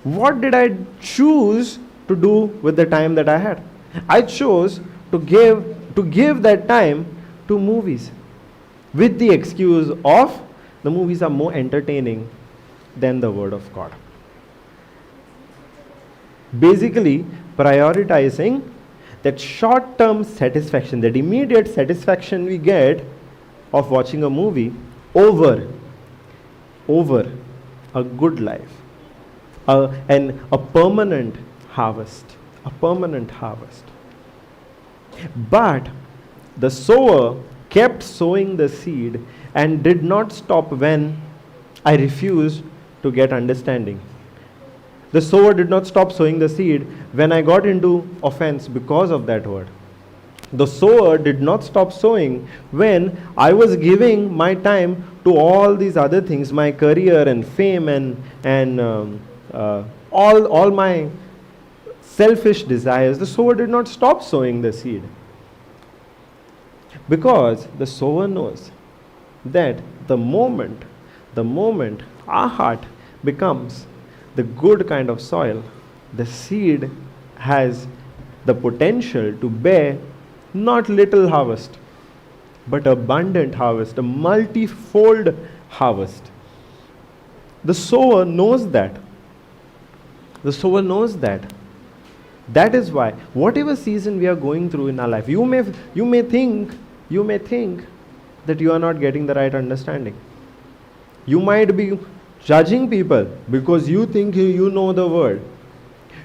[SPEAKER 1] what did I choose to do with the time that I had? I chose to give that time to movies, with the excuse of the movies are more entertaining than the word of God. Basically, prioritizing that short-term satisfaction, that immediate satisfaction we get of watching a movie over a good life, and a permanent harvest. But The sower kept sowing the seed and did not stop when I refused to get understanding. The sower did not stop sowing the seed when I got into offense because of that word. The sower did not stop sowing when I was giving my time to all these other things, my career and fame and all my selfish desires. The sower did not stop sowing the seed, because the sower knows that the moment our heart becomes the good kind of soil, the seed has the potential to bear not little harvest, but abundant harvest, a multifold harvest. The sower knows that. The sower knows that. That is why, whatever season we are going through in our life, you may think that you are not getting the right understanding. You might be judging people because you think you know the word.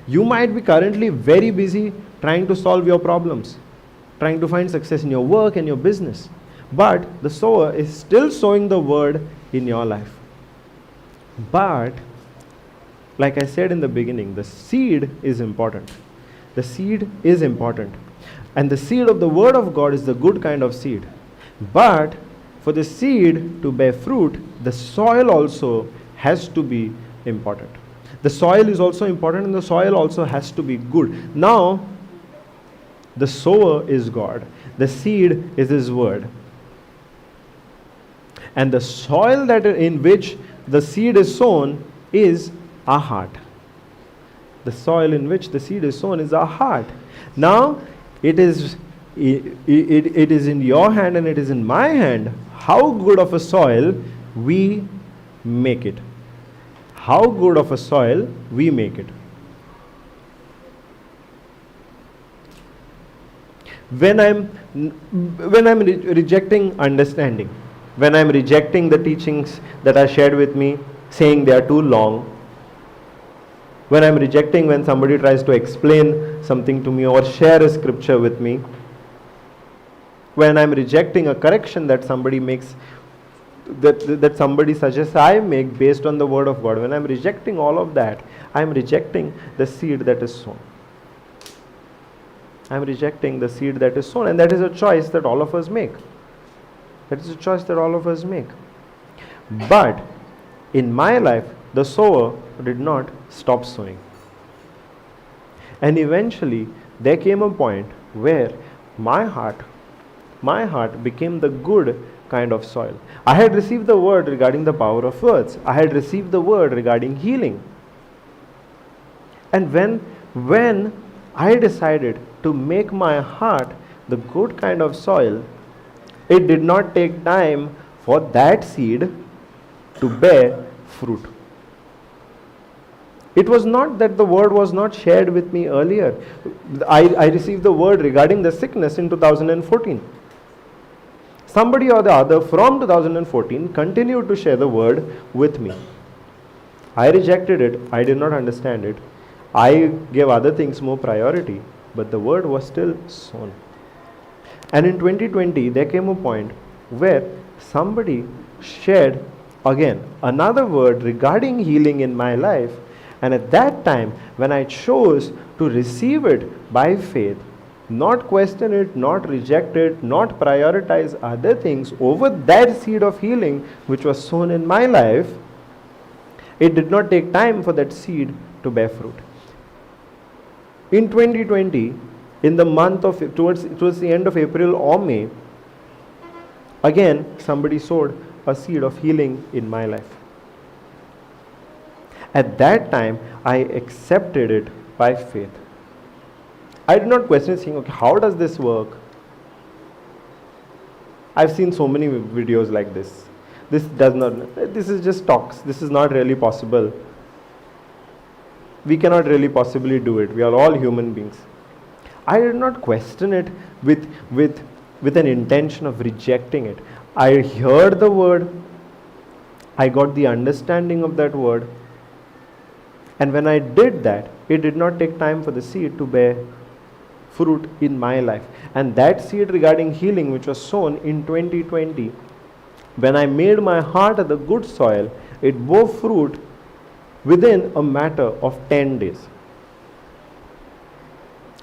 [SPEAKER 1] You might be currently very busy trying to solve your problems, trying to find success in your work and your business. But the sower is still sowing the word in your life. But, like I said in the beginning, the seed is important. The seed is important. And the seed of the word of God is the good kind of seed. But for the seed to bear fruit, the soil also has to be important. The soil is also important, and the soil also has to be good. Now, the sower is God. The seed is His word. And the soil in which the seed is sown is our heart. The soil in which the seed is sown is our heart. Now, it is in your hand and it is in my hand how good of a soil we make it. How good of a soil we make it. When I'm rejecting understanding, when I'm rejecting the teachings that are shared with me, saying they are too long, when I'm rejecting when somebody tries to explain something to me or share a scripture with me, when I'm rejecting a correction that somebody makes, that somebody suggests I make based on the word of God, when I'm rejecting all of that, I'm rejecting the seed that is sown. I'm rejecting the seed that is sown, and that is a choice that all of us make. That is a choice that all of us make. But in my life, the sower did not stop sowing. And eventually, there came a point where my heart became the good kind of soil. I had received the word regarding the power of words. I had received the word regarding healing. And when I decided to make my heart the good kind of soil, it did not take time for that seed to bear fruit. It was not that the word was not shared with me earlier. I received the word regarding the sickness in 2014. Somebody or the other from 2014 continued to share the word with me. I rejected it. I did not understand it. I gave other things more priority, but the word was still sown. And in 2020, there came a point where somebody shared again another word regarding healing in my life. And at that time, when I chose to receive it by faith, not question it, not reject it, not prioritize other things over that seed of healing which was sown in my life, it did not take time for that seed to bear fruit. In 2020, in the month of, towards the end of April or May, again, somebody sowed a seed of healing in my life. At that time, I accepted it by faith. I did not question saying, okay, how does this work? I've seen so many videos like this. This is just talks. This is not really possible. We cannot really possibly do it. We are all human beings. I did not question it with an intention of rejecting it. I heard the word. I got the understanding of that word. And when I did that, it did not take time for the seed to bear fruit in my life. And that seed regarding healing, which was sown in 2020, when I made my heart the good soil, it bore fruit within a matter of 10 days.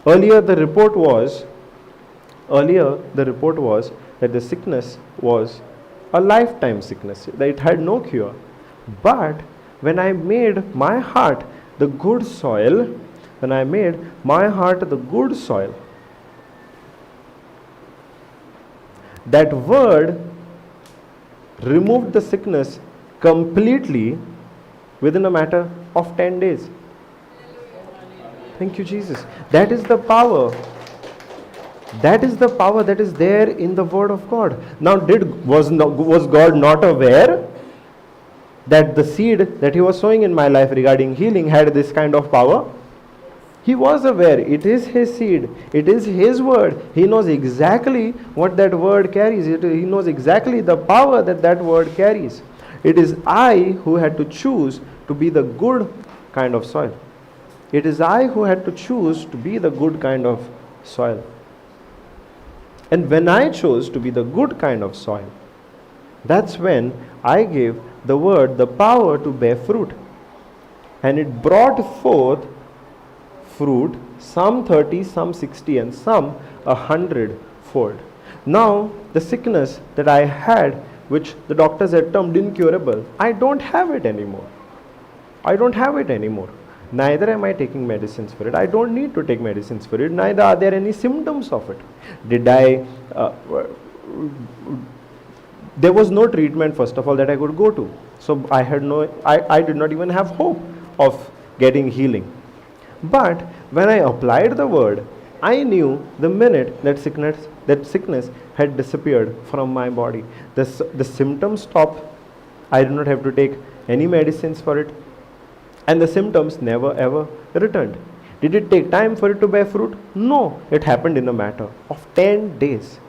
[SPEAKER 1] Earlier the report was that the sickness was a lifetime sickness, that it had no cure. But when I made my heart the good soil, that word removed the sickness completely within a matter of 10 days. Thank you, Jesus. That is the power. That is the power that is there in the Word of God. Now, was God not aware that the seed that He was sowing in my life regarding healing had this kind of power? He was aware. It is His seed. It is His word. He knows exactly what that word carries. He knows exactly the power that that word carries. It is I who had to choose to be the good kind of soil. It is I who had to choose to be the good kind of soil. And when I chose to be the good kind of soil, that's when I gave the word the power to bear fruit. And it brought forth fruit, some 30, some 60, and some 100-fold. Now, the sickness that I had, which the doctors had termed incurable, I don't have it anymore. Neither am I taking medicines for it. I don't need to take medicines for it. Neither are there any symptoms of it. There was no treatment, first of all, that I could go to. So I did not even have hope of getting healing. But when I applied the word, I knew the minute that sickness had disappeared from my body. The symptoms stopped. I did not have to take any medicines for it. And the symptoms never ever returned. Did it take time for it to bear fruit? No, it happened in a matter of 10 days.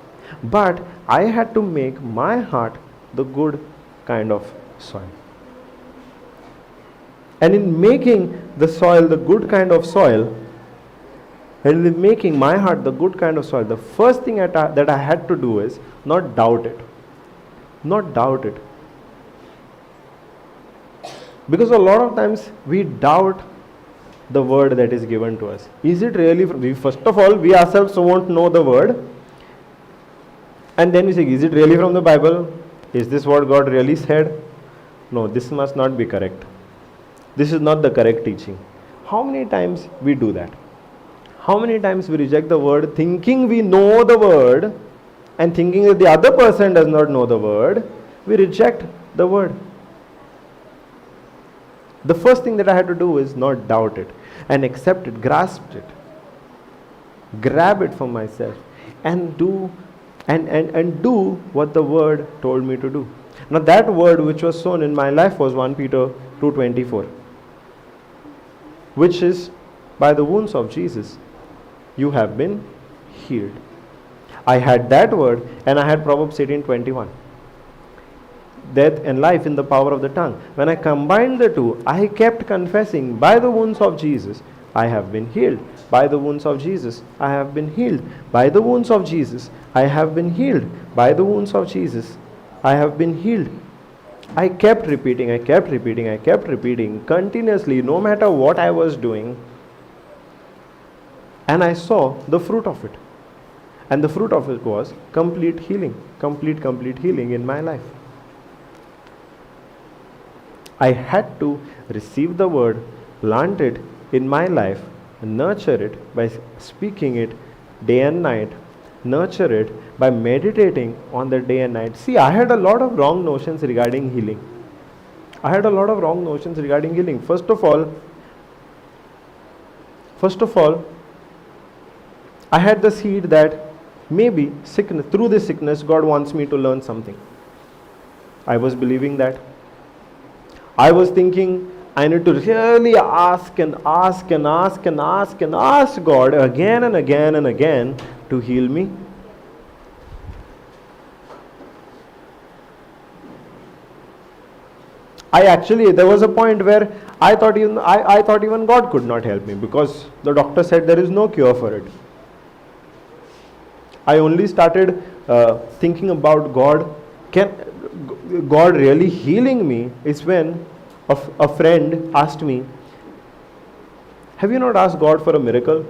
[SPEAKER 1] But I had to make my heart the good kind of soil. And in making the soil the good kind of soil, and in making my heart the good kind of soil, the first thing that I had to do is not doubt it. Not doubt it. Because a lot of times we doubt the word that is given to us. Is it really, first of all, we ourselves won't know the word. And then we say, is it really from the Bible? Is this what God really said? No, this must not be correct. This is not the correct teaching. How many times we do that? How many times we reject the word thinking we know the word, and thinking that the other person does not know the word, we reject the word. The first thing that I had to do is not doubt it and accept it, grasp it, grab it for myself, and do what the word told me to do. Now that word which was sown in my life was 1 Peter 2:24, which is, by the wounds of Jesus you have been healed. I had that word, and I had Proverbs 18:21. Death and life in the power of the tongue. When I combined the two, I kept confessing, by the wounds of Jesus I have been healed. By the wounds of Jesus I have been healed. By the wounds of Jesus I have been healed. By the wounds of Jesus I have been healed. I kept repeating continuously, no matter what I was doing. And I saw the fruit of it. And the fruit of it was complete healing. Complete healing in my life. I had to receive the word, plant it in my life, nurture it by speaking it day and night, nurture it by meditating on the day and night. See, I had a lot of wrong notions regarding healing. First of all, I had the seed that maybe through this sickness, God wants me to learn something. I was believing that. I was thinking I need to really ask God again and again to heal me. There was a point where I thought even God could not help me, because the doctor said there is no cure for it. I only started thinking about God. Can God really healing me? Is when a friend asked me, have you not asked God for a miracle?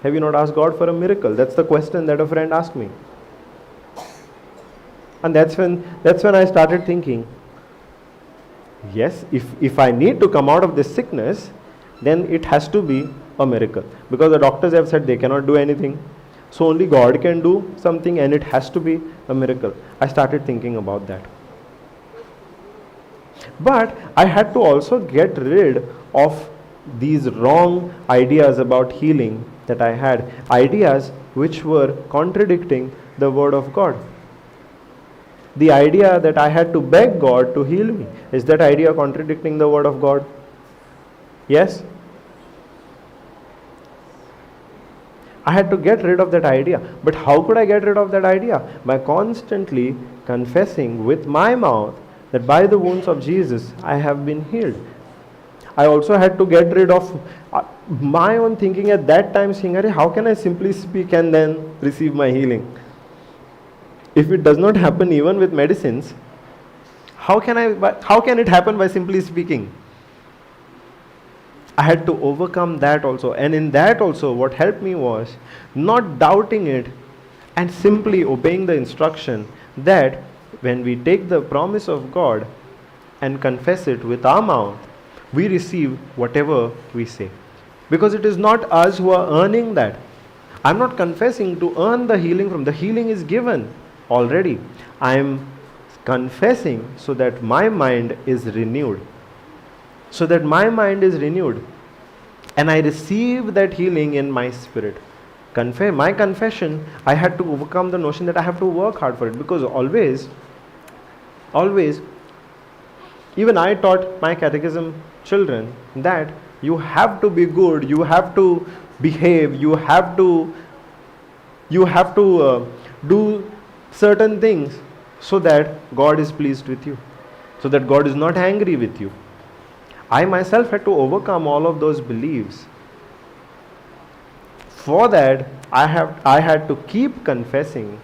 [SPEAKER 1] Have you not asked God for a miracle? That's the question that a friend asked me. And that's when I started thinking, yes, if I need to come out of this sickness, then it has to be a miracle. Because the doctors have said they cannot do anything. So only God can do something, and it has to be a miracle. I started thinking about that. But I had to also get rid of these wrong ideas about healing that I had. Ideas which were contradicting the word of God. The idea that I had to beg God to heal me. Is that idea contradicting the word of God? Yes? I had to get rid of that idea. But how could I get rid of that idea? By constantly confessing with my mouth that by the wounds of Jesus I have been healed. I also had to get rid of my own thinking at that time, saying, how can I simply speak and then receive my healing? If it does not happen even with medicines, how can it happen by simply speaking? I had to overcome that also. And in that also, what helped me was not doubting it and simply obeying the instruction that when we take the promise of God and confess it with our mouth, we receive whatever we say. Because it is not us who are earning that. I'm not confessing to earn the healing from. The healing is given already. I am confessing so that my mind is renewed. So that my mind is renewed. And I receive that healing in my spirit. My confession, I had to overcome the notion that I have to work hard for it. Because always, even I taught my catechism children that you have to be good, you have to behave, you have to do certain things so that God is pleased with you, so that God is not angry with you. I myself had to overcome all of those beliefs. For that, I had to keep confessing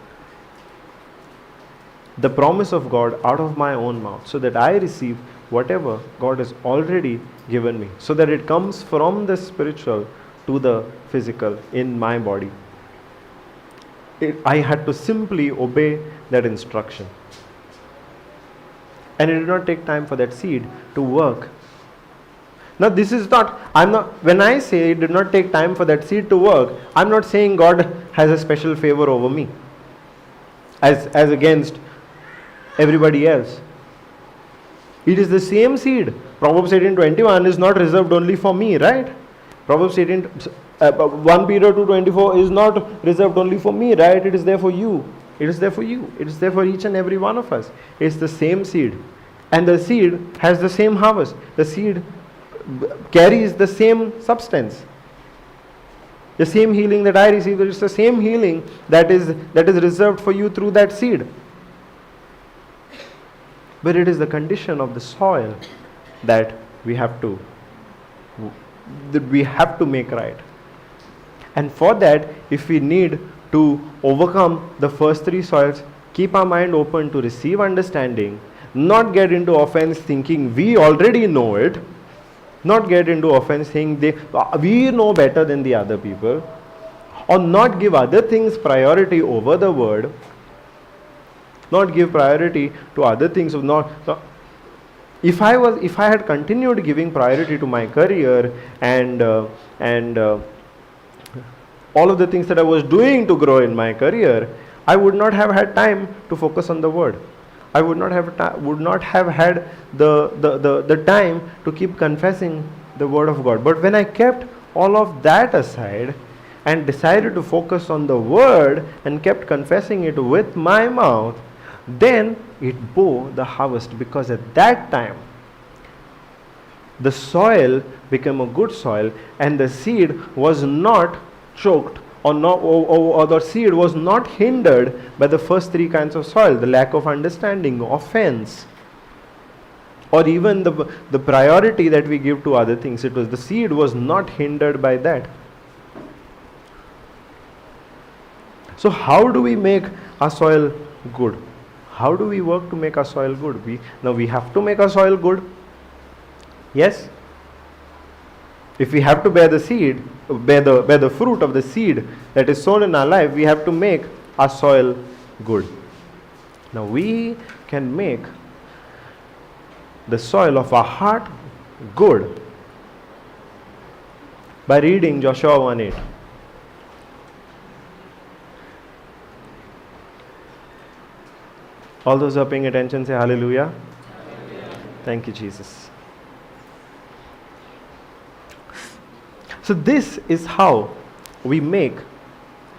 [SPEAKER 1] the promise of God out of my own mouth, so that I receive whatever God has already given me, so that it comes from the spiritual to the physical in my body. I had to simply obey that instruction. And it did not take time for that seed to work. Now this is not, when I say it did not take time for that seed to work, I'm not saying God has a special favor over me as against everybody else. It is the same seed. Proverbs 18:21 is not reserved only for me, right? Proverbs 1 Peter 2:24 is not reserved only for me, right? It is there for you. It is there for you. It is there for each and every one of us. It's the same seed. And the seed has the same harvest. The seed carries the same substance. The same healing that I receive, it's the same healing that is reserved for you through that seed. But it is the condition of the soil that we have to make right. And for that, if we need to overcome the first three soils, keep our mind open to receive understanding, not get into offense thinking we already know it, not get into offense thinking we know better than the other people, or not give other things priority over the word, not give priority to other things. If I had continued giving priority to my career and all of the things that I was doing to grow in my career, I would not have had time to focus on the word. I would not have had the time to keep confessing the word of God. But when I kept all of that aside and decided to focus on the word and kept confessing it with my mouth, then it bore the harvest, because at that time the soil became a good soil and the seed was not choked or the seed was not hindered by the first three kinds of soil: the lack of understanding, offense, or even the priority that we give to other things. The seed was not hindered by that. So how do we make our soil good? How do we work to make our soil good? We have to make our soil good. Yes? If we have to bear the seed, bear the fruit of the seed that is sown in our life, we have to make our soil good. Now we can make the soil of our heart good by reading Joshua 1:8. All those who are paying attention say hallelujah. Hallelujah. Thank you, Jesus. So this is how we make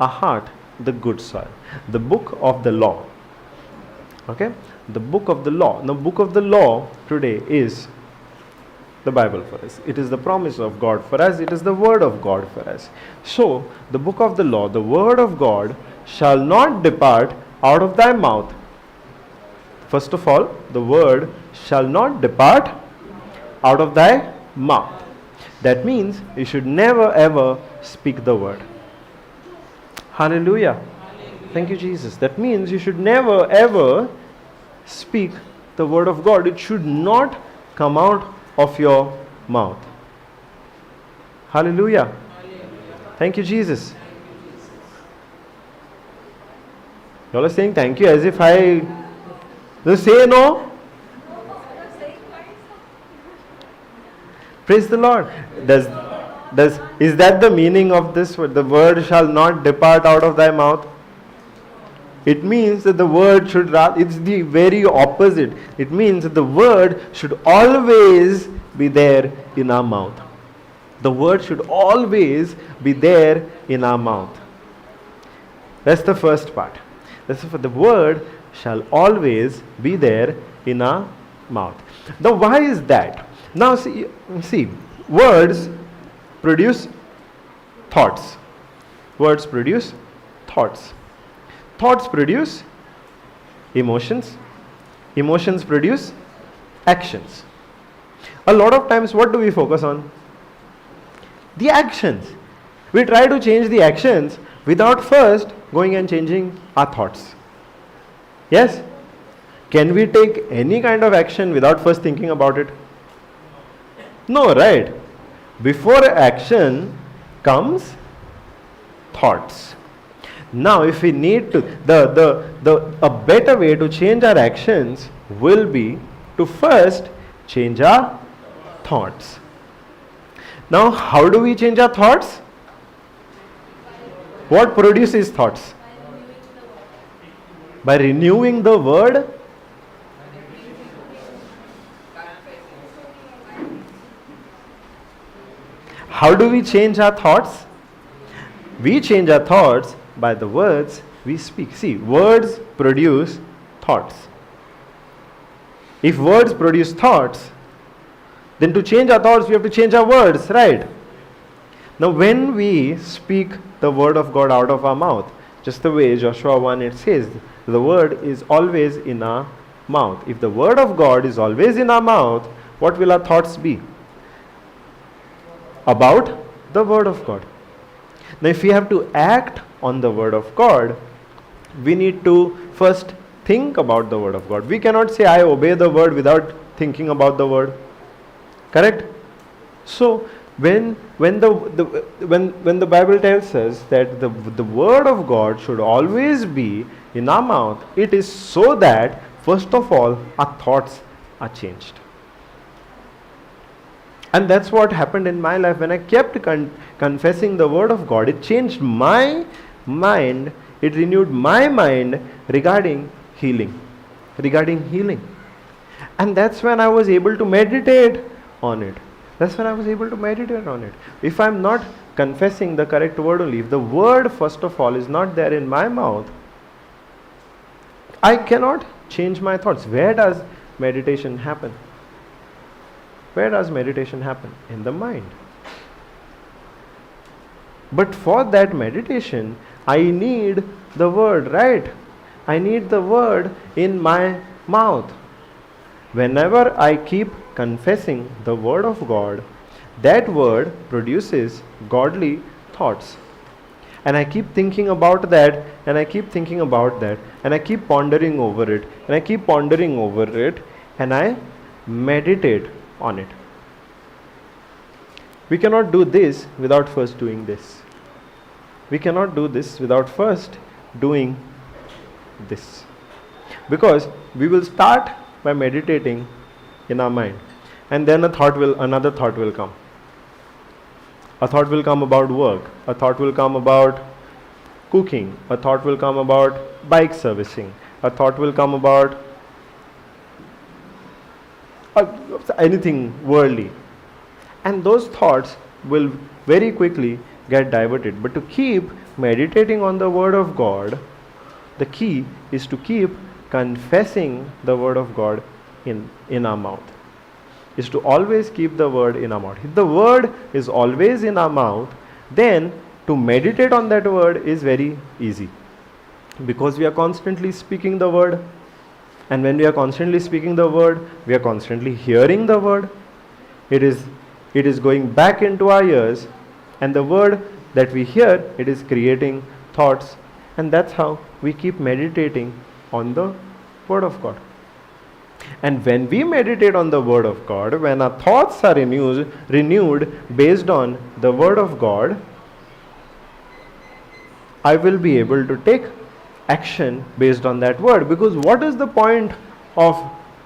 [SPEAKER 1] our heart the good soil. The book of the law. Okay? The book of the law. Now, book of the law today is the Bible for us. It is the promise of God for us. It is the word of God for us. So, the book of the law, the word of God, shall not depart out of thy mouth. First of all, the word shall not depart out of thy mouth. That means you should never ever speak the word. Hallelujah. Thank you, Jesus. That means you should never ever speak the word of God. It should not come out of your mouth. Hallelujah. Thank you, Jesus. You all are saying thank you as if I say no. Praise the Lord. Is that the meaning of this word? The word shall not depart out of thy mouth. It means that the word should, it's the very opposite. It means that the word should always be there in our mouth. The word should always be there in our mouth. That's the first part. The word shall always be there in our mouth. Now, why is that? Now, see, words produce thoughts. Words produce thoughts. Thoughts produce emotions. Emotions produce actions. A lot of times, what do we focus on? The actions. We try to change the actions without first going and changing our thoughts. Yes? Can we take any kind of action without first thinking about it? No, right? Before action comes thoughts. Now, if we need to, a better way to change our actions will be to first change our thoughts. Now, how do we change our thoughts? What produces thoughts? By renewing the word. How do we change our thoughts? We change our thoughts by the words we speak. See, words produce thoughts. If words produce thoughts, then to change our thoughts, we have to change our words, right? Now, when we speak the word of God out of our mouth, just the way Joshua 1:8 says, the word is always in our mouth. If the word of God is always in our mouth, what will our thoughts be? About the word of God. Now, if we have to act on the word of God, we need to first think about the word of God. We cannot say, I obey the word without thinking about the word. Correct? So, when the Bible tells us that the word of God should always be in our mouth, it is so that, first of all, our thoughts are changed. And that's what happened in my life when I kept confessing the word of God. It changed my mind. It renewed my mind regarding healing. And that's when I was able to meditate on it. If I'm not confessing the correct word only, if the word first of all is not there in my mouth, I cannot change my thoughts. Where does meditation happen? In the mind. But for that meditation, I need the word, right? I need the word in my mouth. Whenever I keep confessing the word of God, that word produces godly thoughts. and I keep thinking about that, and I keep thinking about that, and I keep pondering over it, and I keep pondering over it, and I meditate on it. We cannot do this without first doing this. We cannot do this without first doing this. Because we will start by meditating in our mind, and then another thought will come. A thought will come about work, a thought will come about cooking, a thought will come about bike servicing, a thought will come about anything worldly. And those thoughts will very quickly get diverted. But to keep meditating on the Word of God, the key is to keep confessing the Word of God in our mouth. Is to always keep the Word in our mouth. If the Word is always in our mouth, then to meditate on that Word is very easy. Because we are constantly speaking the Word. And when we are constantly speaking the Word, we are constantly hearing the Word. It is going back into our ears, and the Word that we hear, it is creating thoughts, and that's how we keep meditating on the Word of God. And when we meditate on the Word of God, when our thoughts are renewed based on the Word of God, I will be able to take action based on that Word. Because what is the point of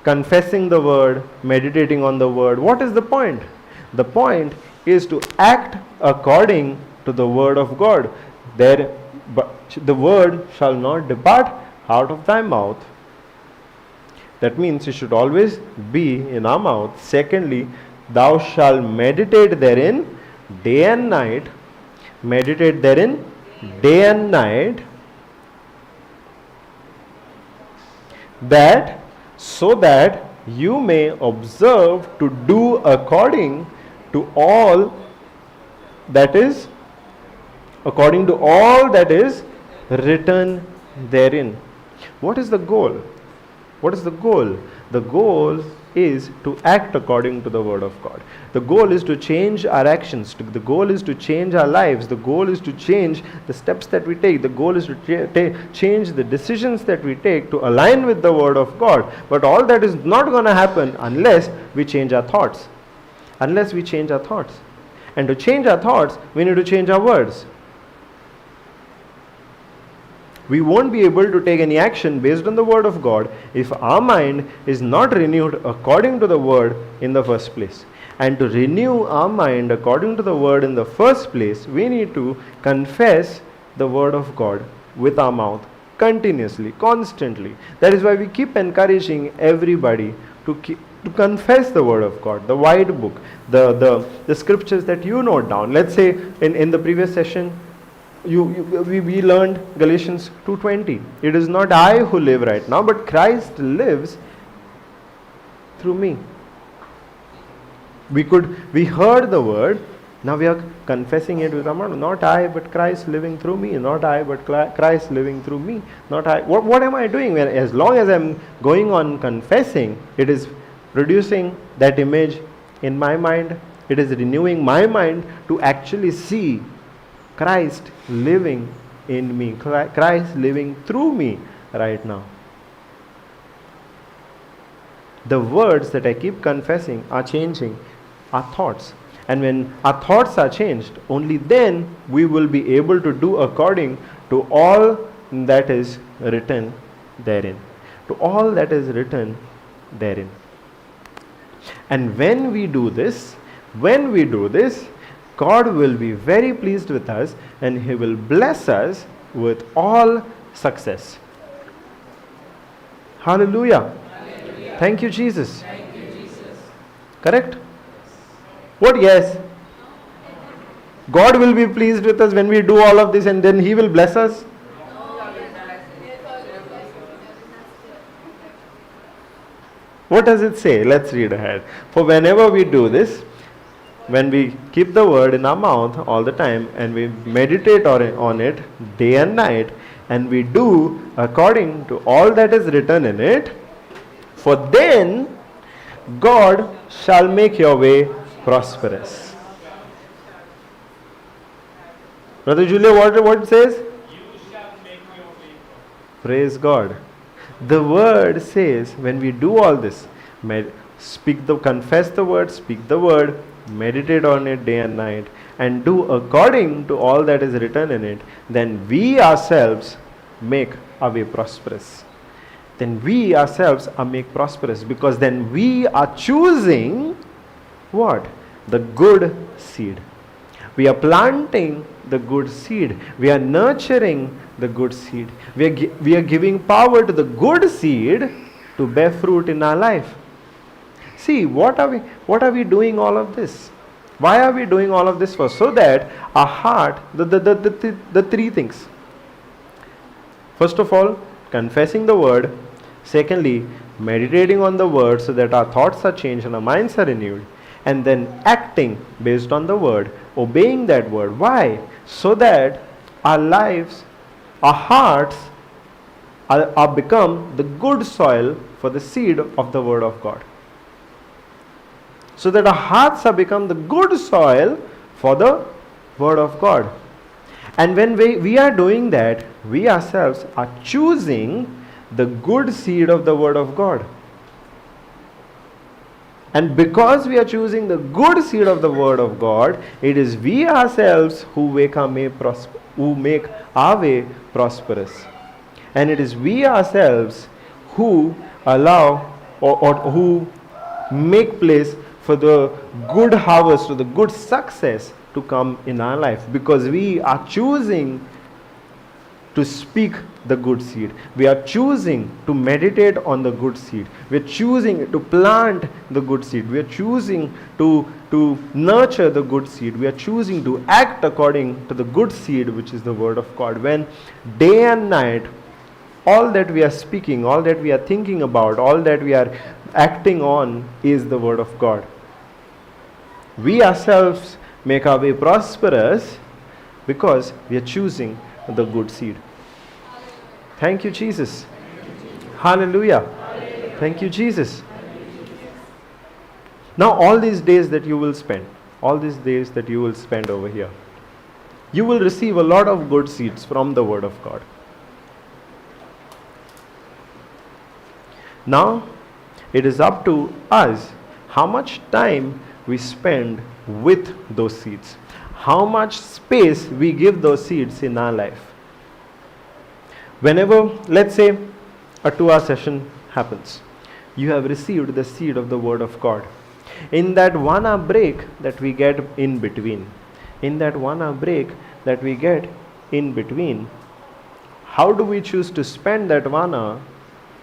[SPEAKER 1] confessing the Word, meditating on the Word? What is the point? The point is to act according to the Word of God. The Word shall not depart out of thy mouth. That means it should always be in our mouth. Secondly, thou shalt meditate therein day and night. Meditate therein day and night, so that you may observe to do according to all that is written therein. What is the goal? What is the goal? The goal is to act according to the Word of God. The goal is to change our actions. The goal is to change our lives. The goal is to change the steps that we take. The goal is to change the decisions that we take to align with the Word of God. But all that is not going to happen unless we change our thoughts. Unless we change our thoughts. And to change our thoughts, we need to change our words. We won't be able to take any action based on the Word of God if our mind is not renewed according to the Word in the first place. And to renew our mind according to the Word in the first place, we need to confess the Word of God with our mouth continuously, constantly. That is why we keep encouraging everybody to confess the Word of God, the wide book, the scriptures that you note down. Let's say in the previous session, we learned Galatians 2:20. It is not I who live right now, but Christ lives through me. We heard the word, now we are confessing it with our mouth. Not I, but Christ living through me. Not I, but Christ living through me. Not I. What am I doing? As long as I'm going on confessing, it is producing that image in my mind. It is renewing my mind to actually see Christ living in me, Christ living through me right now. The words that I keep confessing are changing our thoughts. And when our thoughts are changed, only then we will be able to do according to all that is written therein. To all that is written therein. And when we do this, God will be very pleased with us, and He will bless us with all success. Hallelujah. Hallelujah. Thank you, Jesus.
[SPEAKER 2] Thank you, Jesus.
[SPEAKER 1] Correct? What? Yes. God will be pleased with us when we do all of this, and then He will bless us. What does it say? Let's read ahead. For whenever we do this, when we keep the word in our mouth all the time and we meditate on it day and night, and we do according to all that is written in it, for then God shall make your way prosperous. Brother Julia, what it says?
[SPEAKER 2] You shall make your way prosperous.
[SPEAKER 1] Praise God. The word says when we do all this, confess the word, speak the word, meditate on it day and night, and do according to all that is written in it, then we ourselves make our way prosperous. Then we ourselves are made prosperous, because then we are choosing what? The good seed. We are planting the good seed. We are nurturing the good seed. We are giving power to the good seed to bear fruit in our life. See, what are we doing all of this? Why are we doing all of this for? So that our heart, the three things. First of all, confessing the word. Secondly, meditating on the word so that our thoughts are changed and our minds are renewed. And then acting based on the word, obeying that word. Why? So that our lives, our hearts are become the good soil for the seed of the word of God. So that our hearts are become the good soil for the word of God. And when we are doing that, we ourselves are choosing the good seed of the word of God. And because we are choosing the good seed of the word of God, it is we ourselves who make our way prosperous. And it is we ourselves who allow or who make place for the good harvest or the good success to come in our life, because we are choosing to speak the good seed. We are choosing to meditate on the good seed. We are choosing to plant the good seed. We are choosing to nurture the good seed. We are choosing to act according to the good seed, which is the word of God. When day and night, all that we are speaking, all that we are thinking about, all that we are acting on is the word of God. We ourselves make our way prosperous because we are choosing the good seed. Thank you, Jesus. Hallelujah. Thank you, Jesus. Now, all these days that you will spend over here, you will receive a lot of good seeds from the word of God. Now, it is up to us how much time we spend with those seeds, how much space we give those seeds in our life. Whenever, let's say, a 2-hour session happens, you have received the seed of the word of God. In that 1-hour break that we get in between, how do we choose to spend that 1 hour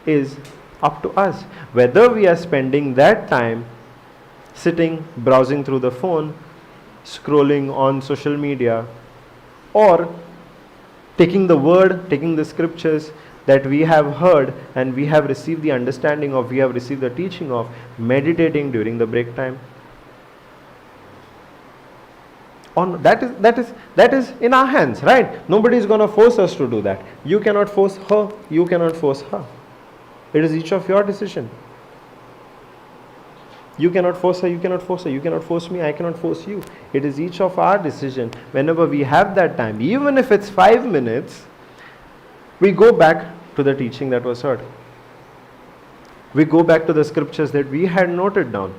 [SPEAKER 1] is up to us. Whether we are spending that time sitting, browsing through the phone, scrolling on social media, or taking the word, taking the scriptures that we have heard and we have received the understanding of, we have received the teaching of, meditating during the break time. That is in our hands, right? Nobody is going to force us to do that. You cannot force her, you cannot force her. It is each of your decision. You cannot force her, you cannot force her, you cannot force me, I cannot force you. It is each of our decision. Whenever we have that time, even if it's 5 minutes, we go back to the teaching that was heard. We go back to the scriptures that we had noted down.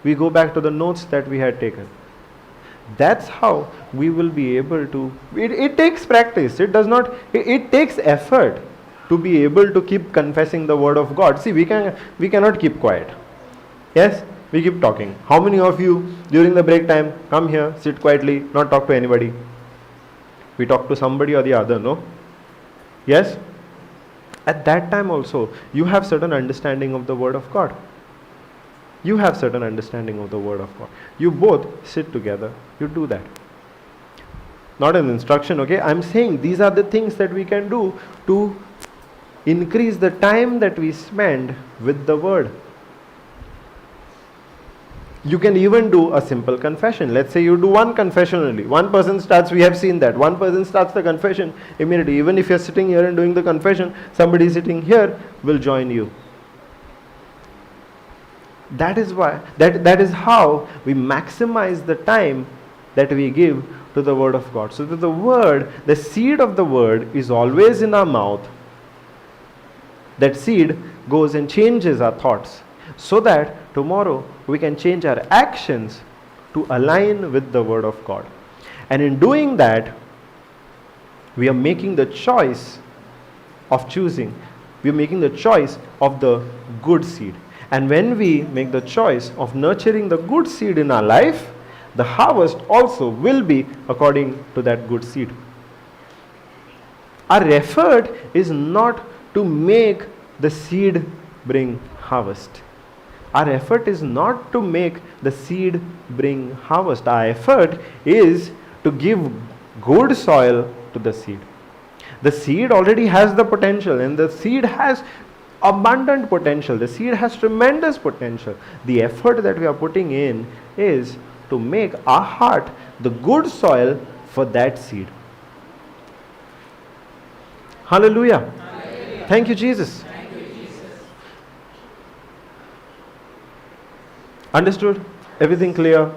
[SPEAKER 1] We go back to the notes that we had taken. That's how we will be able to. It takes practice. It takes effort to be able to keep confessing the word of God. See, we cannot keep quiet. Yes, we keep talking. How many of you during the break time come here, sit quietly, not talk to anybody? We talk to somebody or the other, no? Yes? At that time also, you have certain understanding of the word of God. You have certain understanding of the word of God. You both sit together. You do that. Not an instruction, okay? I'm saying these are the things that we can do to increase the time that we spend with the word. You can even do a simple confession. Let's say you do one confession only. One person starts, we have seen that. One person starts the confession immediately. Even if you're sitting here and doing the confession, somebody sitting here will join you. That is why, that is how we maximize the time that we give to the word of God. So that the word, the seed of the word is always in our mouth. That seed goes and changes our thoughts, so that tomorrow we can change our actions to align with the word of God. And in doing that, we are making the choice of choosing. We are making the choice of the good seed. And when we make the choice of nurturing the good seed in our life, the harvest also will be according to that good seed. Our effort is not to make the seed bring harvest. Our effort is not to make the seed bring harvest. Our effort is to give good soil to the seed. The seed already has the potential, and the seed has abundant potential. The seed has tremendous potential. The effort that we are putting in is to make our heart the good soil for that seed. Hallelujah. Hallelujah. Thank you, Jesus.
[SPEAKER 3] Thank you, Jesus.
[SPEAKER 1] Understood? Everything clear?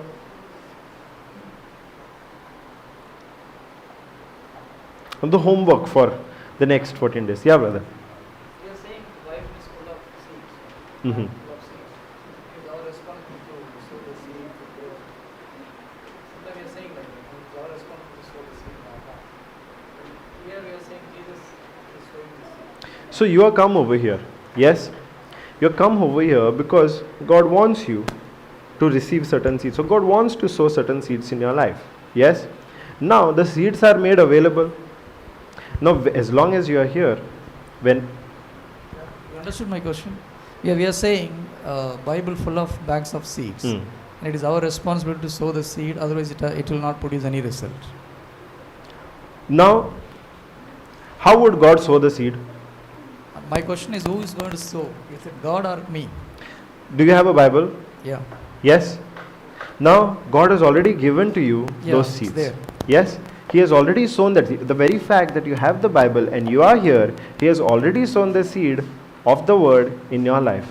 [SPEAKER 1] And the homework for the next 14 days. Yeah, brother.
[SPEAKER 3] We are saying life is full of seeds.
[SPEAKER 1] Mhm.
[SPEAKER 3] Full of seeds. It is our responsibility to sow the seed, to grow. Sometimes we are saying like it is our responsibility to sow the seed in our heart. But here we are saying Jesus is sowing the seed.
[SPEAKER 1] So you are come over here. Yes? You are come over here because God wants you to receive certain seeds. So God wants to sow certain seeds in your life. Yes? Now the seeds are made available. Now as long as you are here, when
[SPEAKER 3] You understood my question? Yeah, we are saying Bible full of bags of seeds. And it is our responsibility to sow the seed, otherwise it will not produce any result.
[SPEAKER 1] now how would God sow the seed?
[SPEAKER 3] My question is, who is going to sow? Is it God or me?
[SPEAKER 1] Do you have a Bible?
[SPEAKER 3] Yeah.
[SPEAKER 1] Yes. Now God has already given to you
[SPEAKER 3] Yeah,
[SPEAKER 1] those
[SPEAKER 3] it's
[SPEAKER 1] seeds.
[SPEAKER 3] there.
[SPEAKER 1] Yes. He has already sown that seed. The very fact that you have the Bible and you are here, He has already sown the seed of the word in your life.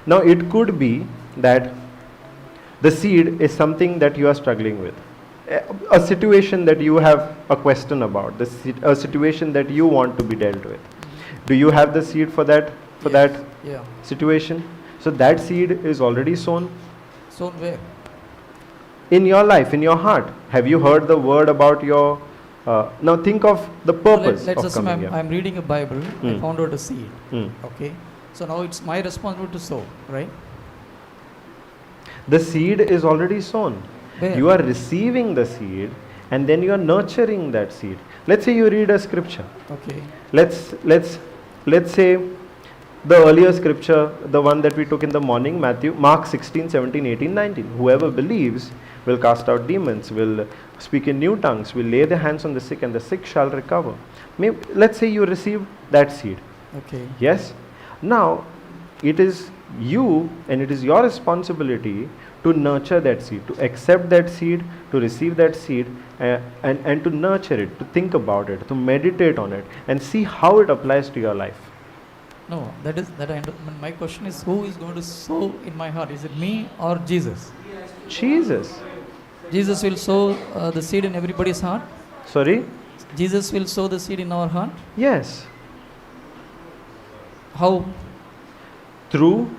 [SPEAKER 1] Now it could be that the seed is something that you are struggling with. A situation that you have a question about, a situation that you want to be dealt with. Do you have the seed for that
[SPEAKER 3] Yes. Yeah.
[SPEAKER 1] situation? So that seed is already sown
[SPEAKER 3] Sown where?
[SPEAKER 1] in your life, in your heart. Have you heard the word about your now think of the purpose
[SPEAKER 3] Let's
[SPEAKER 1] of
[SPEAKER 3] assume
[SPEAKER 1] coming here.
[SPEAKER 3] I'm reading a Bible, I
[SPEAKER 1] Hmm.
[SPEAKER 3] found out a seed.
[SPEAKER 1] Hmm.
[SPEAKER 3] Okay. So now it's my responsibility to sow, right?
[SPEAKER 1] The seed is already sown.
[SPEAKER 3] Where?
[SPEAKER 1] You are receiving the seed and then you are nurturing that seed. Let's say you read a scripture.
[SPEAKER 3] Okay.
[SPEAKER 1] Let's say the earlier scripture, the one that we took in the morning, Mark 16, 17, 18, 19. Whoever believes will cast out demons, will speak in new tongues, will lay their hands on the sick and the sick shall recover. Let's say you receive that seed.
[SPEAKER 3] Okay.
[SPEAKER 1] Yes? Now, it is you and it is your responsibility to nurture that seed, to accept that seed, to receive that seed, and to nurture it, to think about it, to meditate on it, and see how it applies to your life.
[SPEAKER 3] No, my question is, who is going to sow in my heart? Is it me or Jesus?
[SPEAKER 1] Jesus.
[SPEAKER 3] Jesus will sow the seed in everybody's heart.
[SPEAKER 1] Sorry?
[SPEAKER 3] Jesus will sow the seed in our heart.
[SPEAKER 1] Yes.
[SPEAKER 3] How?
[SPEAKER 1] Through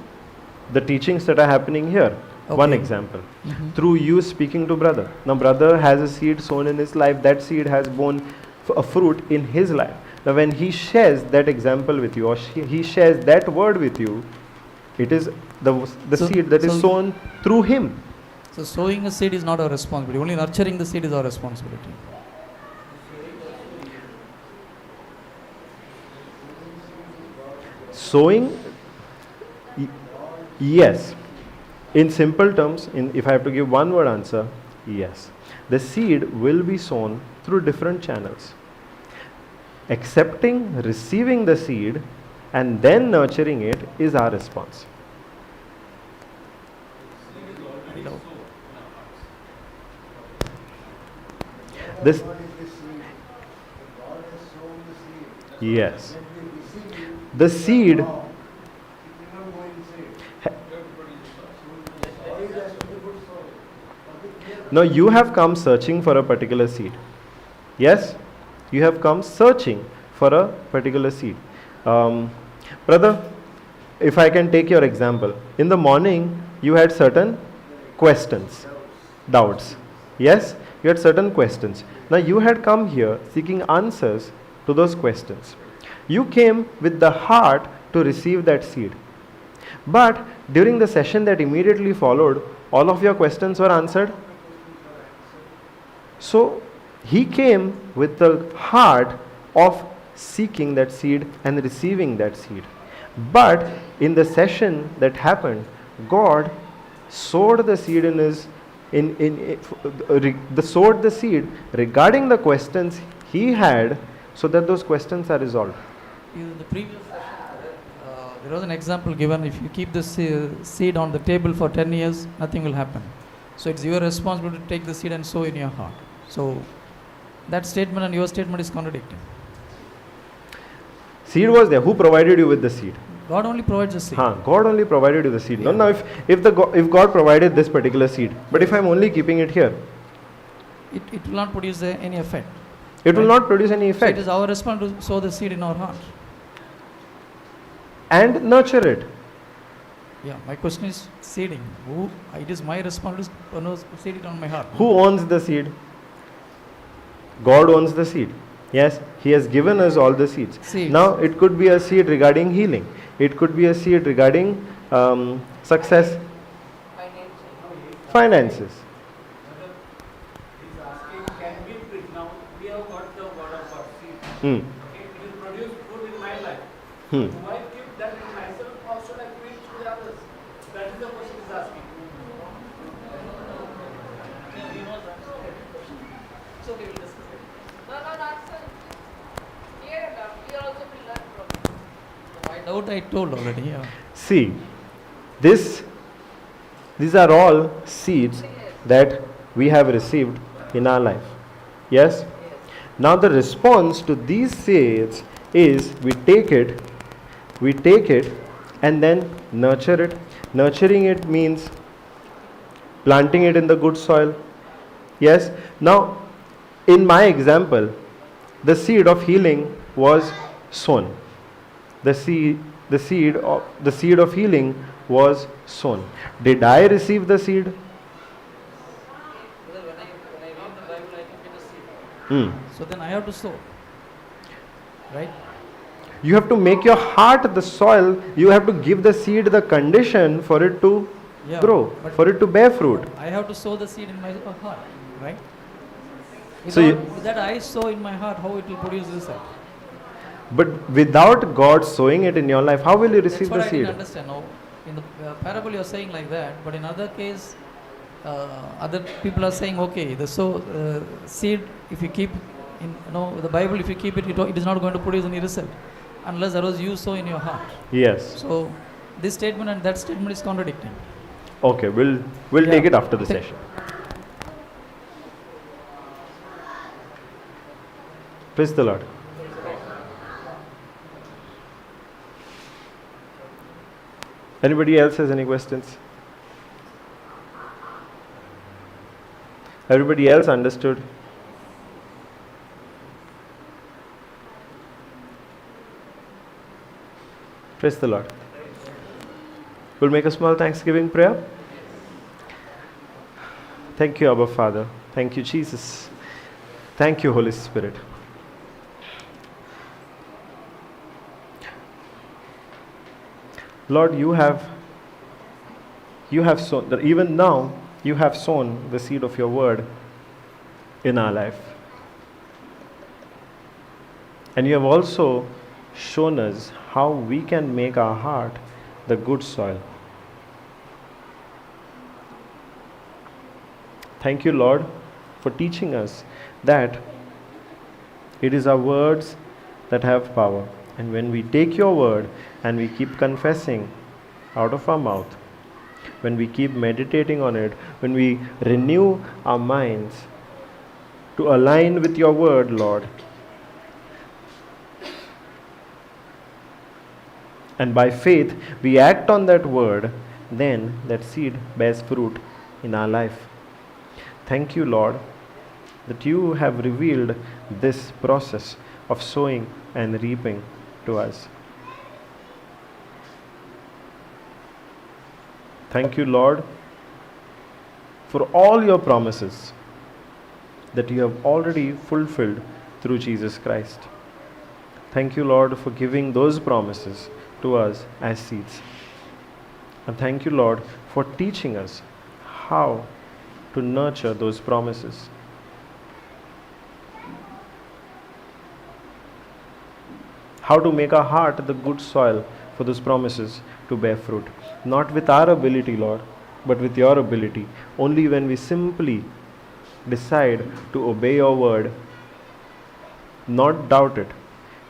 [SPEAKER 1] the teachings that are happening here. One
[SPEAKER 3] Okay.
[SPEAKER 1] example.
[SPEAKER 3] Mhm.
[SPEAKER 1] Through you speaking to brother. Now brother has a seed sown in his life. That seed has borne a fruit in his life. Now when he shares that example with you, or he shares that word with you, it is the
[SPEAKER 3] So-
[SPEAKER 1] seed that is
[SPEAKER 3] so-
[SPEAKER 1] sown through him.
[SPEAKER 3] So sowing a seed is not our responsibility. Only nurturing the seed is our responsibility.
[SPEAKER 1] Sowing, yes. In simple terms, if I have to give one word answer, yes. The seed will be sown through different channels. Accepting, receiving the seed, and then nurturing it is our response.
[SPEAKER 3] I know.
[SPEAKER 1] This, yes. The seed, Now you have come searching for a particular seed. Yes? You have come searching for a particular seed. Brother, if I can take your example. In the morning, you had certain questions, doubts. Yes? You had certain questions. Now you had come here seeking answers to those questions. You came with the heart to receive that seed. But during the session that immediately followed, all of your questions were answered. So he came with the heart of seeking that seed and receiving that seed. But in the session that happened, God sowed the seed in his sowed the seed regarding the questions he had, so that those questions are resolved.
[SPEAKER 3] In the previous session, there was an example given: if you keep the seed on the table for 10 years, nothing will happen. So it's your responsibility to take the seed and sow in your heart. So that statement and your statement is contradicting.
[SPEAKER 1] Seed was there. Who provided you with the seed?
[SPEAKER 3] God only provides the seed.
[SPEAKER 1] God only provided you the seed.
[SPEAKER 3] Yeah.
[SPEAKER 1] Now if God provided this particular seed, but if I'm only keeping it here,
[SPEAKER 3] It will not produce any effect.
[SPEAKER 1] it will
[SPEAKER 3] Right.
[SPEAKER 1] not produce any
[SPEAKER 3] So
[SPEAKER 1] effect.
[SPEAKER 3] it is our responsibility to sow the seed in our heart.
[SPEAKER 1] And nurture it.
[SPEAKER 3] Yeah, my question is seeding. It is my responsibility to seed it on my heart.
[SPEAKER 1] Who owns the seed? God owns the seed. Yes, He has given us all the seeds.
[SPEAKER 3] Seeds.
[SPEAKER 1] Now it could be a seed regarding healing. It could be a seed regarding success, finances.
[SPEAKER 2] He's asking, can we quit now? We have got the word of God. See,
[SPEAKER 1] Hmm.
[SPEAKER 2] okay, it will produce fruit in my life.
[SPEAKER 1] Hmm.
[SPEAKER 2] Do I keep that in myself or should I quit to the others? That is the question he's asking.
[SPEAKER 3] So we will discuss it.
[SPEAKER 4] No, that's clear enough. We also will learn from it.
[SPEAKER 3] My doubt I told already. Yeah.
[SPEAKER 1] See, these are all seeds that we have received in our life. Yes? Now the response to these seeds is we take it and then nurture it. Nurturing it means planting it in the good soil. Yes? Now, in my example, the seed of healing was sown. The seed of healing was sown. Did I receive the seed?
[SPEAKER 3] When I read the Bible, I can get a seed.
[SPEAKER 1] Hmm.
[SPEAKER 3] So then I have to sow. Right?
[SPEAKER 1] You have to make your heart the soil. You have to give the seed the condition for it to
[SPEAKER 3] Yeah,
[SPEAKER 1] grow,
[SPEAKER 3] but-
[SPEAKER 1] for it to bear fruit.
[SPEAKER 3] I have to sow the seed in my heart. Right?
[SPEAKER 1] So
[SPEAKER 3] Without that I sow in my heart, how it will produce result?
[SPEAKER 1] But without God sowing it in your life, how will you
[SPEAKER 3] That's
[SPEAKER 1] receive
[SPEAKER 3] what
[SPEAKER 1] the
[SPEAKER 3] I
[SPEAKER 1] seed?
[SPEAKER 3] didn't understand. Now, in the parable you are saying like that, but in other case, other people are saying, okay, the seed, if you keep in, the Bible, if you keep it, it is not going to produce any result unless there was you sow in your heart.
[SPEAKER 1] Yes.
[SPEAKER 3] So this statement and that statement is contradicting.
[SPEAKER 1] Okay, we'll
[SPEAKER 3] Yeah.
[SPEAKER 1] take it after the
[SPEAKER 3] Th-
[SPEAKER 1] session. Praise the Lord. Anybody else has any questions? Everybody else understood? Praise the Lord. We'll make a small Thanksgiving prayer. Thank you, Abba Father. Thank you, Jesus. Thank you, Holy Spirit. Lord, you have sown, even now, you have sown the seed of your word in our life. And you have also shown us how we can make our heart the good soil. Thank you, Lord, for teaching us that it is our words that have power. And when we take your word and we keep confessing out of our mouth, when we keep meditating on it, when we renew our minds to align with your word, Lord, and by faith we act on that word, then that seed bears fruit in our life. Thank you, Lord, that you have revealed this process of sowing and reaping to us. Thank you, Lord, for all your promises that you have already fulfilled through Jesus Christ. Thank you, Lord, for giving those promises to us as seeds. And thank you, Lord, for teaching us how to nurture those promises. How to make our heart the good soil for those promises to bear fruit. Not with our ability, Lord, but with your ability. Only when we simply decide to obey your word, not doubt it.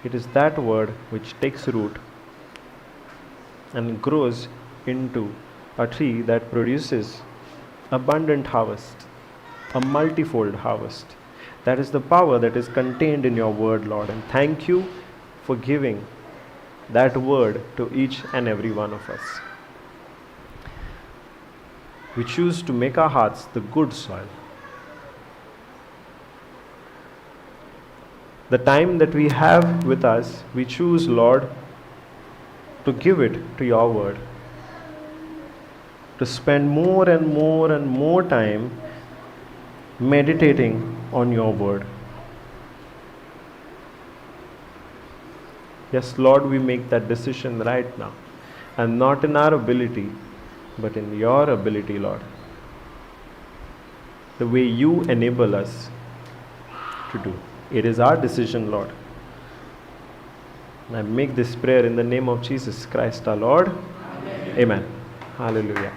[SPEAKER 1] It is that word which takes root and grows into a tree that produces abundant harvest, a multifold harvest. That is the power that is contained in your word, Lord. And thank you for giving that word to each and every one of us. We choose to make our hearts the good soil. The time that we have with us, we choose, Lord, to give it to your word. To spend more and more and more time meditating on your word. Yes, Lord, we make that decision right now. And not in our ability, but in your ability, Lord. The way you enable us to do. It is our decision, Lord. And I make this prayer in the name of Jesus Christ our Lord. Amen. Hallelujah.